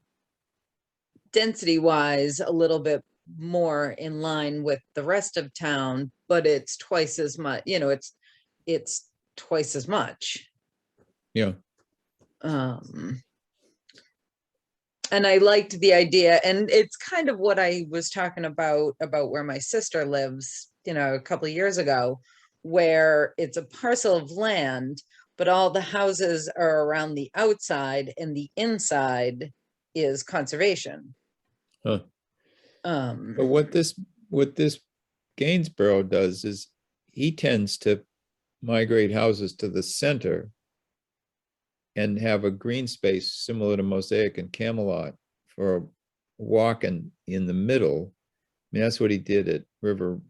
density wise a little bit more in line with the rest of town, but it's twice as much, you know, it's twice as much. Yeah, And I liked the idea, and it's kind of what I was talking about where my sister lives, you know, a couple of years ago, where it's a parcel of land, but all the houses are around the outside and the inside is conservation. huh. But what this Gainsborough does is he tends to migrate houses to the center and have a green space similar to Mosaic and Camelot for walking in the middle. I mean, that's what he did at River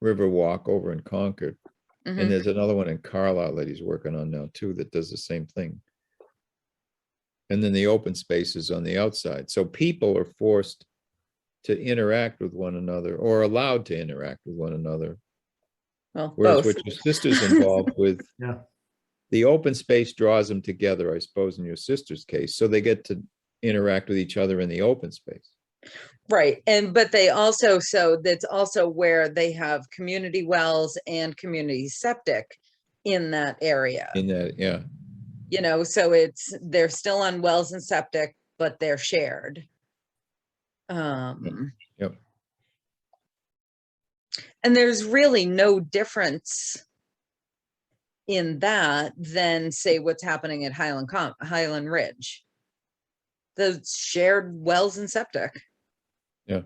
Walk over in Concord. Mhm. And there's another one in Carlisle that he's working on now too that does the same thing. And then the open spaces on the outside. So people are forced to interact with one another or allowed to interact with one another. Well, Whereas both. what your sister's involved with, Yeah. the open space draws them together, I suppose, in your sister's case. So they get to interact with each other in the open space. Right, and but they also, so that's also where they have community wells and community septic in that area. In that, yeah. You know, so they're still on wells and septic, but they're shared. Yep. And there's really no difference in that than say what's happening at Highland Ridge. The shared wells and septic. Yeah.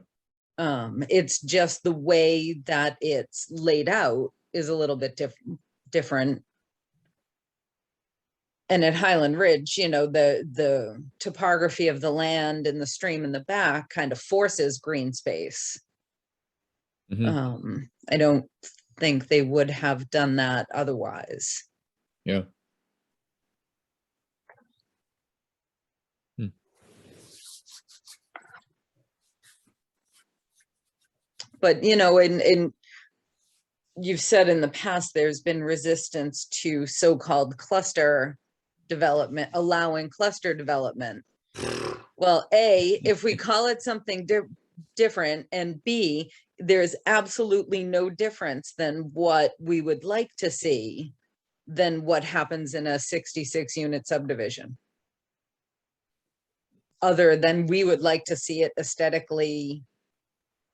It's just the way that it's laid out is a little bit different. And at Highland Ridge, you know, the topography of the land and the stream in the back kind of forces green space. Mhm. I don't think they would have done that otherwise. Yeah. But, you know, and you've said in the past, there's been resistance to so-called cluster development, allowing cluster development. Well, A, if we call it something different, and B, there's absolutely no difference than what we would like to see than what happens in a 66 unit subdivision. Other than we would like to see it aesthetically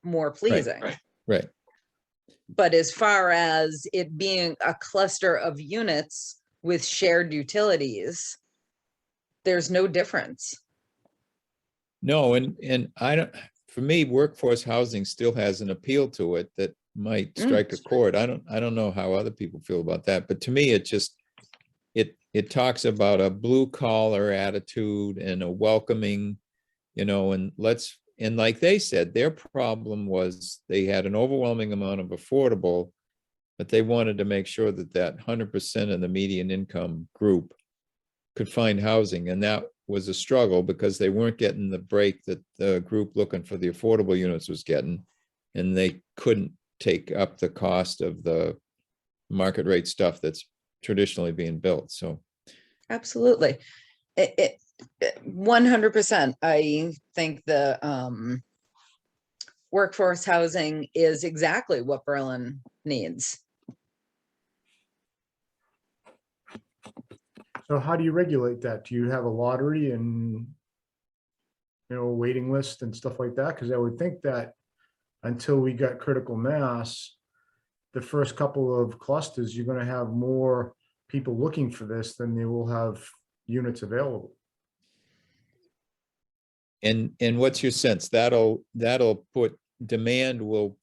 more pleasing. Right. But as far as it being a cluster of units with shared utilities, there's no difference. No, and I don't, for me, workforce housing still has an appeal to it that might strike a chord. I don't know how other people feel about that, but to me, it just, it talks about a blue collar attitude and a welcoming, you know, and like they said, their problem was they had an overwhelming amount of affordable, but they wanted to make sure that 100% of the median income group could find housing. And that was a struggle because they weren't getting the break that the group looking for the affordable units was getting. And they couldn't take up the cost of the market rate stuff that's traditionally being built. So. Absolutely. 100%. I think the workforce housing is exactly what Berlin needs. So how do you regulate that? Do you have a lottery and, you know, waiting list and stuff like that? Because I would think that until we got critical mass, the first couple of clusters, you're going to have more people looking for this than they will have units available. And what's your sense? That'll put demand will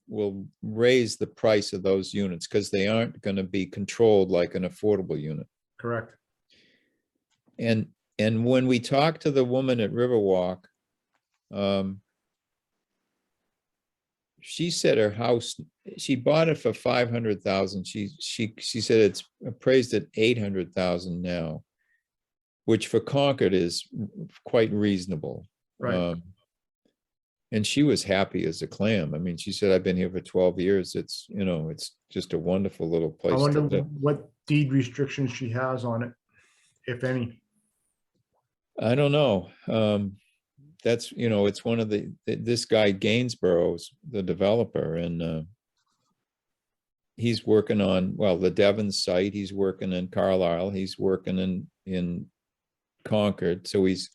raise the price of those units because they aren't going to be controlled like an affordable unit. Correct. And when we talked to the woman at Riverwalk, she said her house, she bought it for 500,000. She said it's appraised at 800,000 now, which for Concord is quite reasonable. Right. And she was happy as a clam. I mean, she said, I've been here for 12 years. It's, you know, it's just a wonderful little place. I wonder to live. what deed restrictions she has on it. if any? I don't know. That's, it's one of this guy Gainsborough's the developer, and he's working on, well, the Devon site, he's working in Carlisle, he's working in Concord, so he's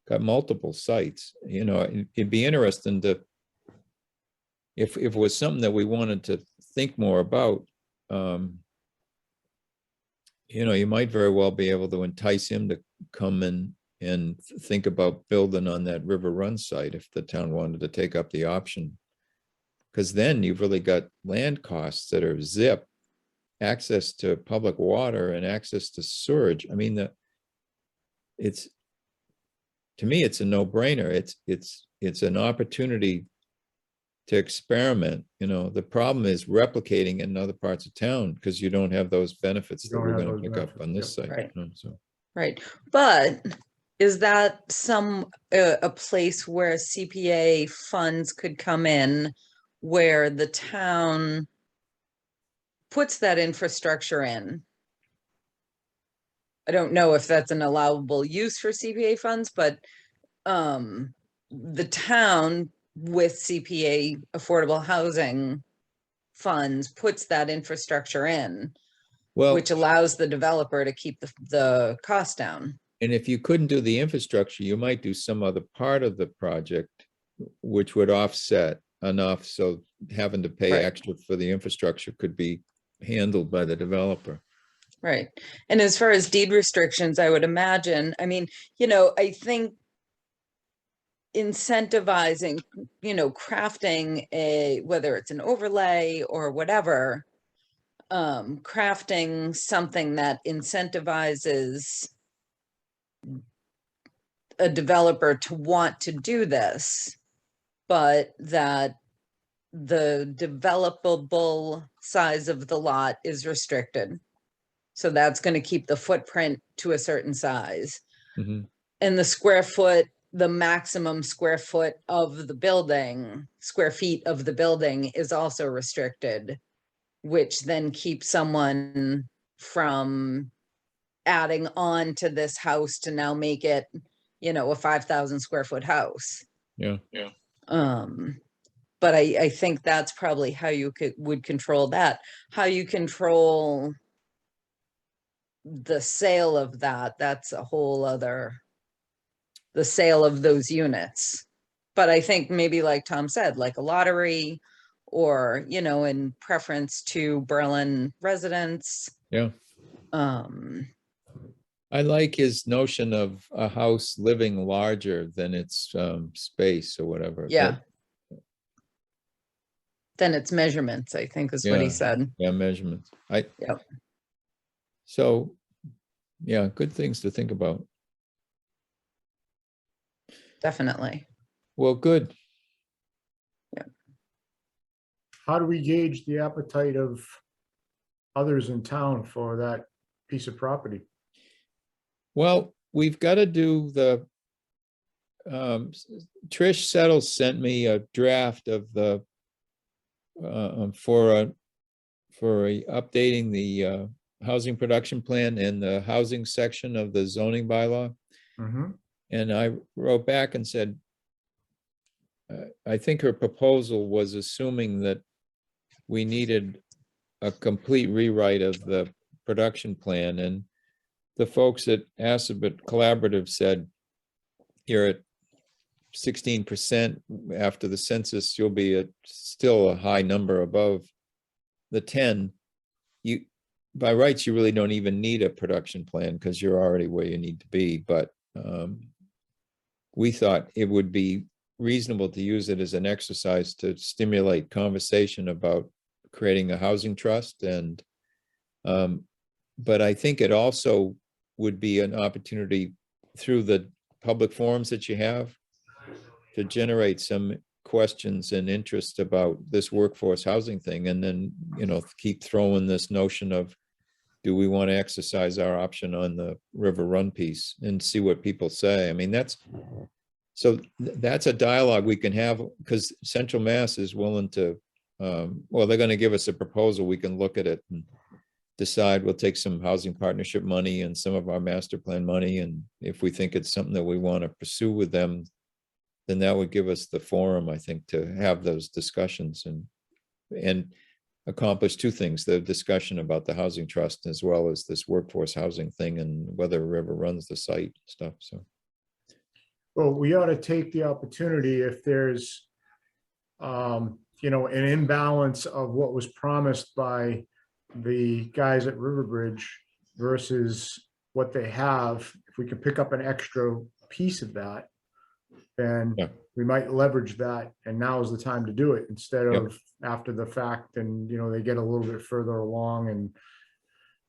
got multiple sites. It'd be interesting to, if it was something that we wanted to think more about, you might very well be able to entice him to come in and think about building on that River Run site if the town wanted to take up the option. Because then you've really got land costs that are zip, access to public water and access to sewage. I mean, to me, it's a no-brainer. It's an opportunity to experiment. The problem is replicating in other parts of town because you don't have those benefits You that don't we're have going those to pick up benefits, on this yep. site. Right. So Right, but is that a place where CPA funds could come in where the town puts that infrastructure in? I don't know if that's an allowable use for CPA funds, but the town with CPA affordable housing funds puts that infrastructure in, well, which allows the developer to keep the cost down. and if you couldn't do the infrastructure, you might do some other part of the project, which would offset enough so having to pay Right. extra for the infrastructure could be handled by the developer. Right. And as far as deed restrictions, I would imagine, I mean, I think incentivizing, crafting whether it's an overlay or whatever, crafting something that incentivizes a developer to want to do this, but that the developable size of the lot is restricted. So that's going to keep the footprint to a certain size. Mhm. And the maximum square foot of the building, square feet of the building is also restricted, which then keeps someone from adding on to this house to now make it, a 5,000 square foot house. Yeah. But I think that's probably how you would control that. How you control the sale of that's a whole other, the sale of those units. But I think maybe like Tom said, like a lottery or, in preference to Berlin residents. Yeah. I like his notion of a house living larger than its space or whatever. Yeah. Then it's measurements, I think is what he Yeah. said. Yeah, measurements. Yep. So, yeah, good things to think about. Definitely. Well, good. How do we gauge the appetite of others in town for that piece of property? Well, we've got to do Trish Settles sent me a draft of the for updating the housing production plan and the housing section of the zoning bylaw. Mhm. And I wrote back and said, I think her proposal was assuming that we needed a complete rewrite of the production plan. And the folks at Assabet Collaborative said, you're at 16% after the census, you'll be at still a high number above the 10. By rights, you really don't even need a production plan because you're already where you need to be. But we thought it would be reasonable to use it as an exercise to stimulate conversation about creating a housing trust. And but I think it also would be an opportunity through the public forums that you have to generate some questions and interest about this workforce housing thing. And then, keep throwing this notion of, do we want to exercise our option on the River Run piece and see what people say? I mean, that's a dialogue we can have because Central Mass is willing to, well, they're going to give us a proposal. We can look at it and decide, we'll take some housing partnership money and some of our master plan money. And if we think it's something that we want to pursue with them, then that would give us the forum, I think, to have those discussions and accomplish two things: the discussion about the housing trust, as well as this workforce housing thing and whether River runs the site stuff. So, Well, we ought to take the opportunity if there's, you know, an imbalance of what was promised by the guys at Riverbridge versus what they have. If we could pick up an extra piece of that, then Yeah. we might leverage that. And now is the time to do it instead Yep. of after the fact. And, you know, they get a little bit further along and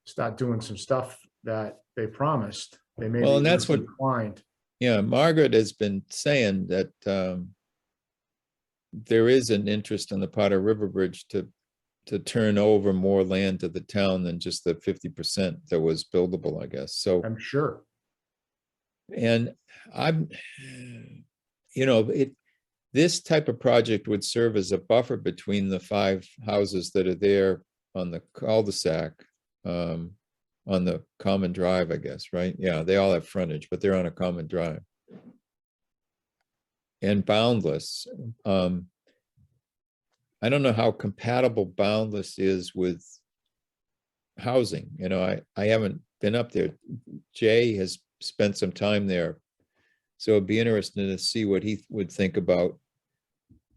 start doing some stuff that they promised. They may Well, be and that's what- inclined. yeah, Margaret has been saying that there is an interest on the part of Riverbridge to turn over more land to the town than just the 50% that was buildable, I guess. So, I'm sure. and you know, this type of project would serve as a buffer between the 5 houses that are there on the cul-de-sac, on the common drive, I guess, right? Yeah, they all have frontage, but they're on a common drive. And Boundless, I don't know how compatible Boundless is with housing. You know, I haven't been up there. Jay has spent some time there. So it'd be interesting to see what he would think about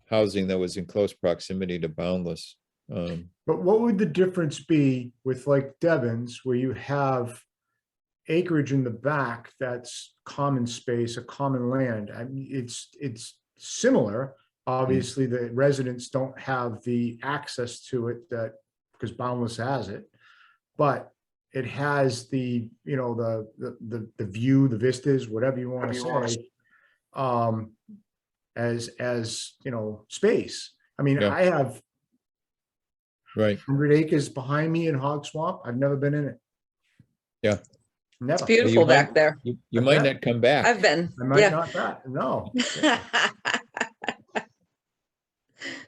housing that was in close proximity to Boundless. But what would the difference be with like Devon's, where you have acreage in the back that's common space, a common land? I mean, it's similar. Obviously, the residents don't have the access to it that, because Boundless has it, but it has the, you know, the view, the vistas, whatever you want to say, as, you know, space. I mean, Yeah. I have Right. 100 acres behind me in Hog Swamp. I've never been in it. Yeah. Never. It's beautiful might- back there. You might Okay. not come back. I've been, I might yeah. not that. No.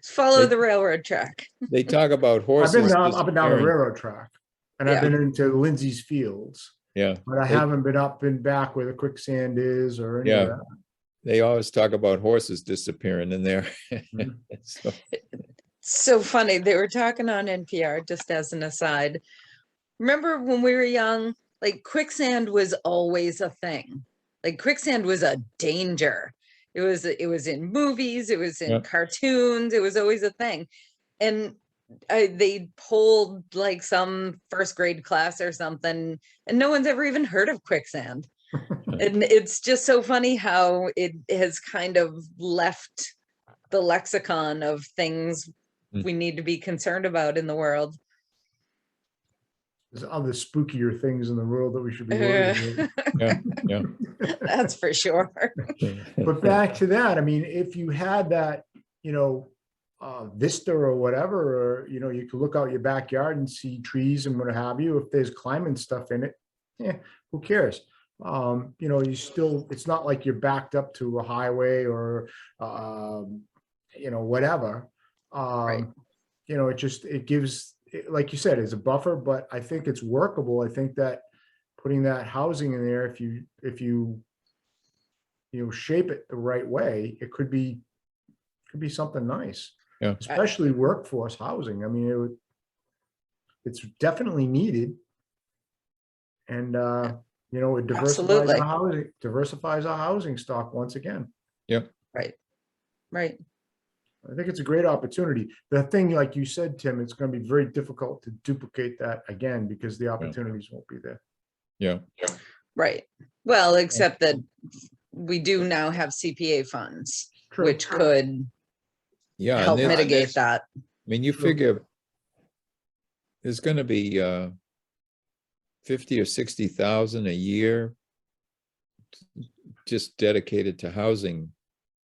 Follow They- the railroad track. They talk about I've horses. been down, up and down the disappearing. railroad track, and I've Yeah. been into Lindsay's Fields, Yeah, but I They- haven't been up and back where the quicksand is or any Yeah. of that. they always talk about horses disappearing in there. Mhm. So, So funny. They were talking on NPR, just as an aside. Remember when we were young, like quicksand was always a thing. Like quicksand was a danger. It was in movies, it was in Yep. cartoons, it was always a thing. And they polled like some first grade class or something, and no one's ever even heard of quicksand. And it's just so funny how it has kind of left the lexicon of things Mm. we need to be concerned about in the world. There's other spookier things in the world that we should be worried about. yeah, yeah. That's for sure. But back to that, I mean, if you had that, you know, vista or whatever, or, you know, you could look out your backyard and see trees and what have you, if there's climbing stuff in it, who cares? You know, you still, it's not like you're backed up to a highway or, you know, whatever. You know, it gives, like you said, it's a buffer, but I think it's workable. I think that putting that housing in there, if you know, shape it the right way, it could be something nice. Yeah. Especially workforce housing. I mean, it's definitely needed. And, you know, it Absolutely. diversifies our housing stock once again. Yep. Right. I think it's a great opportunity. The thing, like you said, Tim, it's going to be very difficult to duplicate that again because the opportunities won't be there. Yeah. Right. Well, except that we do now have CPA funds, True. which could Yeah. and help this- mitigate that. I mean, you figure there's gonna be 50 or 60,000 a year just dedicated to housing.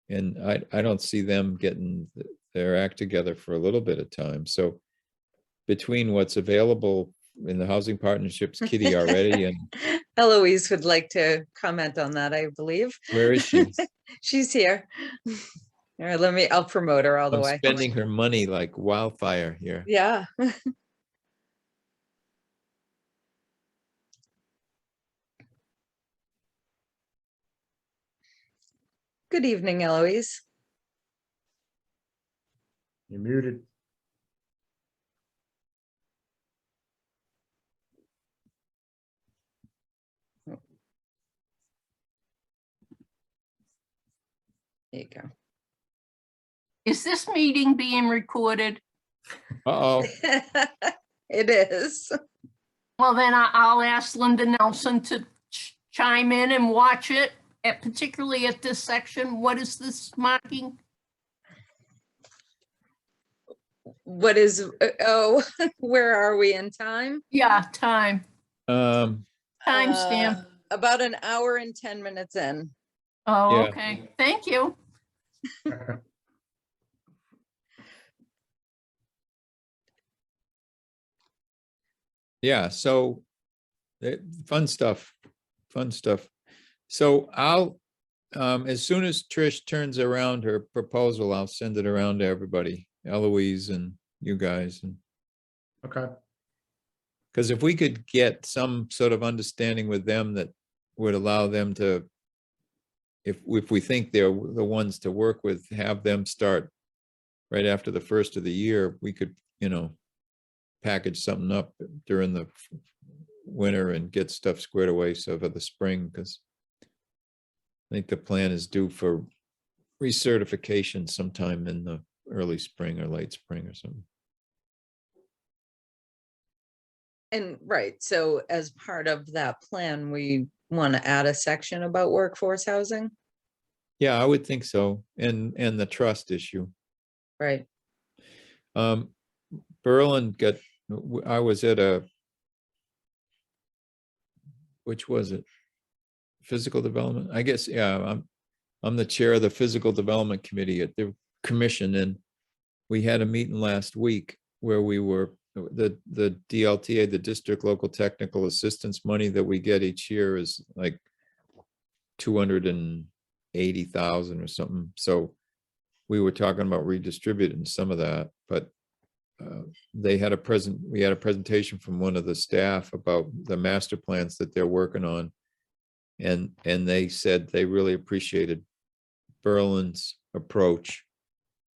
And I don't see them getting their act together for a little bit of time. So between what's available in the housing partnerships, Kitty already, and Eloise would like to comment on that, I believe. where is she? She's here. All right, I'll promote her all the I'm way. spending her money like wildfire here. Yeah. Good evening, Eloise. You're muted. There you go. Is this meeting being recorded? Uh-oh. It is. Well, then I'll ask Linda Nelson to chime in and watch it, particularly at this section. What is this marking? What is, oh, where are we in time? Yeah, time. Timestamp. About an hour and 10 minutes in. Oh, yeah. okay. Thank you. Yeah, so fun stuff, fun stuff. So I'll, as soon as Trish turns around her proposal, I'll send it around to everybody, Eloise and you guys. And Okay, because if we could get some sort of understanding with them that would allow them to, if we think they're the ones to work with, have them start right after the first of the year, we could, you know, package something up during the winter and get stuff squared away so for the spring, because I think the plan is due for recertification sometime in the early spring or late spring or something. And right, so as part of that plan, we want to add a section about workforce housing, Yeah, I would think so. And the trust issue. right? Berlin got, I was at a, which was it? Physical development, I guess, yeah, I'm the chair of the physical development committee at the commission, and we had a meeting last week where we were, the DLTA, the district local technical assistance money that we get each year is like 280,000 or something. So we were talking about redistributing some of that, but we had a presentation from one of the staff about the master plans that they're working on. And they said they really appreciated Berlin's approach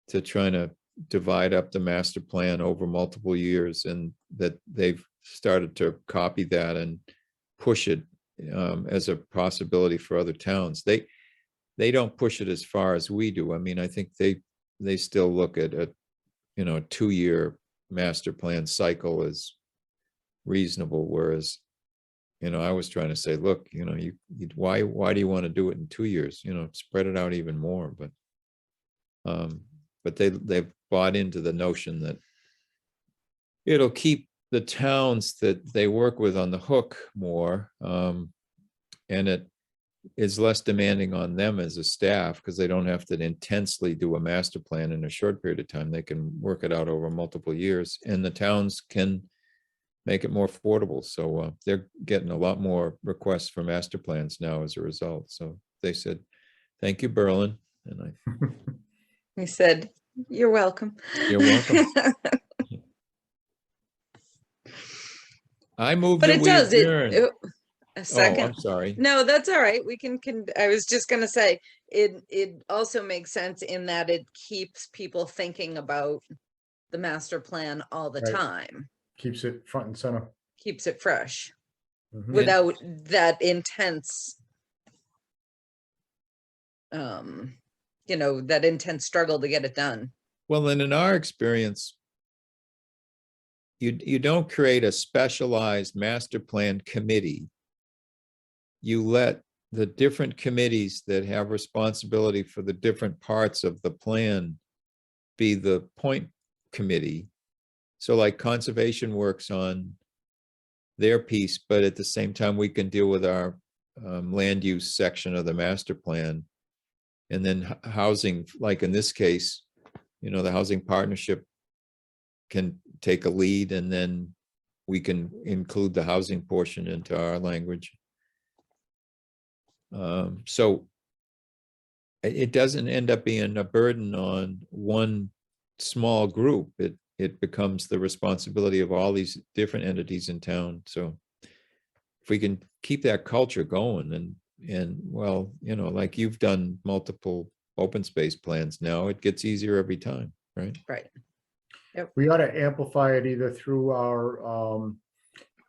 to trying to divide up the master plan over multiple years, and that they've started to copy that and push it as a possibility for other towns. They don't push it as far as we do. I mean, I think they still look at a 2-year master plan cycle as reasonable, whereas I was trying to say, look, why do you want to do it in 2 years? Spread it out even more. But they've bought into the notion that it'll keep the towns that they work with on the hook more, and it is less demanding on them as a staff because they don't have to intensely do a master plan in a short period of time. They can work it out over multiple years, and the towns can make it more affordable. So they're getting a lot more requests for master plans now as a result. So they said, thank you, Berlin. And He said, you're welcome. You're welcome. I moved But that it we does, adjourn. a Oh, second. I'm sorry. No, that's all right. We can, I was just gonna say, it also makes sense in that it keeps people thinking about the master plan all the Right. time, keeps it front and center. keeps it fresh Mhm. without that intense, that intense struggle to get it done. Well, then in our experience, you don't create a specialized master plan committee. You let the different committees that have responsibility for the different parts of the plan be the point committee. So like conservation works on their piece, but at the same time, we can deal with our land use section of the master plan. And then housing, like in this case, the housing partnership can take a lead, and then we can include the housing portion into our language. So it doesn't end up being a burden on one small group. It becomes the responsibility of all these different entities in town. So if we can keep that culture going, and And well, you know, like you've done multiple open space plans now, it gets easier every time, right? Right. We ought to amplify it either through our,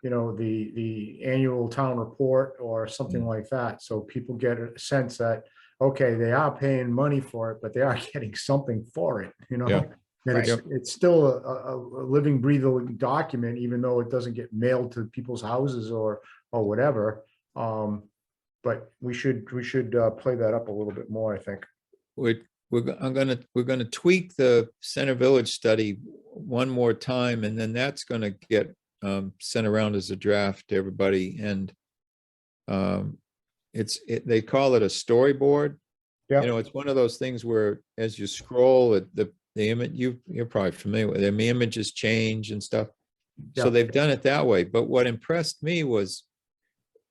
you know, the annual town report or something like that. So people get a sense that, okay, they are paying money for it, but they are getting something for it, you know? Yeah. And Right. it's still a living, breathing document, even though it doesn't get mailed to people's houses or whatever. But we should play that up a little bit more, I think. We're gonna tweak the Center Village study one more time, and then that's gonna get sent around as a draft to everybody. And they call it a storyboard. Yeah. You know, it's one of those things where as you scroll at the image, you're probably familiar with them, the images change and stuff. So Yeah. they've done it that way. But what impressed me was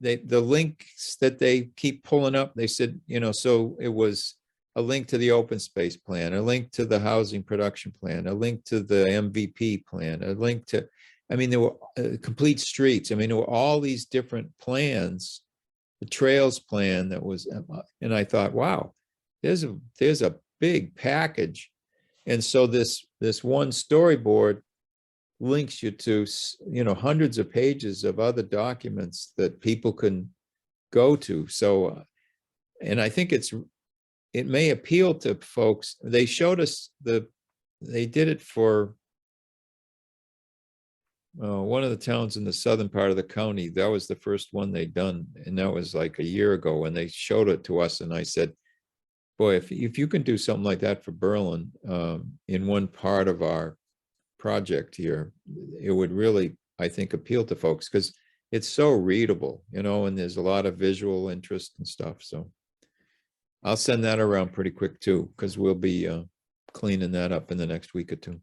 the links that they keep pulling up. They said, you know, so it was a link to the open space plan, a link to the housing production plan, a link to the MVP plan, a link to, I mean, there were complete streets. I mean, there were all these different plans, the trails plan that was, and I thought, wow, there's a big package. And so this one storyboard links you to, you know, hundreds of pages of other documents that people can go to. So, and I think it may appeal to folks. They showed us they did it for one of the towns in the southern part of the county. That was the first one they'd done. And that was like a year ago when they showed it to us. And I said, boy, if you can do something like that for Berlin in one part of our project here, it would really, I think, appeal to folks because it's so readable, you know, and there's a lot of visual interest and stuff. So I'll send that around pretty quick too, because we'll be cleaning that up in the next week or two.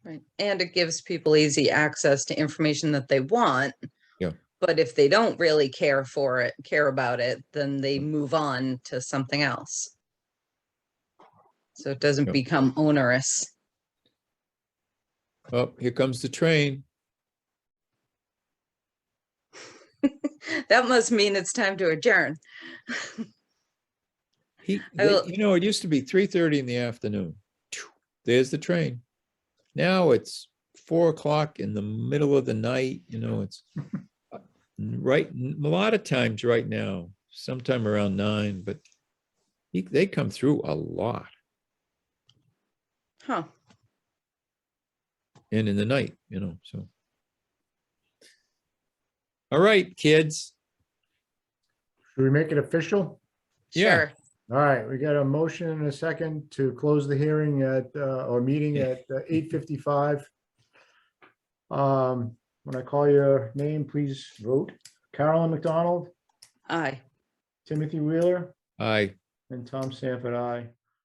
Right. And it gives people easy access to information that they want. Yeah. But if they don't really care about it, then they move on to something else. So it doesn't Yeah. become onerous. Oh, here comes the train. That must mean it's time to adjourn. I will- You know, it used to be 3:30 in the afternoon. There's the train. Now it's 4 o'clock in the middle of the night. You know, it's right. A lot of times right now, sometime around 9, but they come through a lot. Huh. And in the night, you know, so. All right, kids. Should we make it official? Yeah. Sure. All right, we got a motion and a second to close the hearing or meeting at 8:55. When I call your name, please vote. Carolyn McDonald, Aye. Timothy Wheeler, Aye. and Tom Sanford, aye.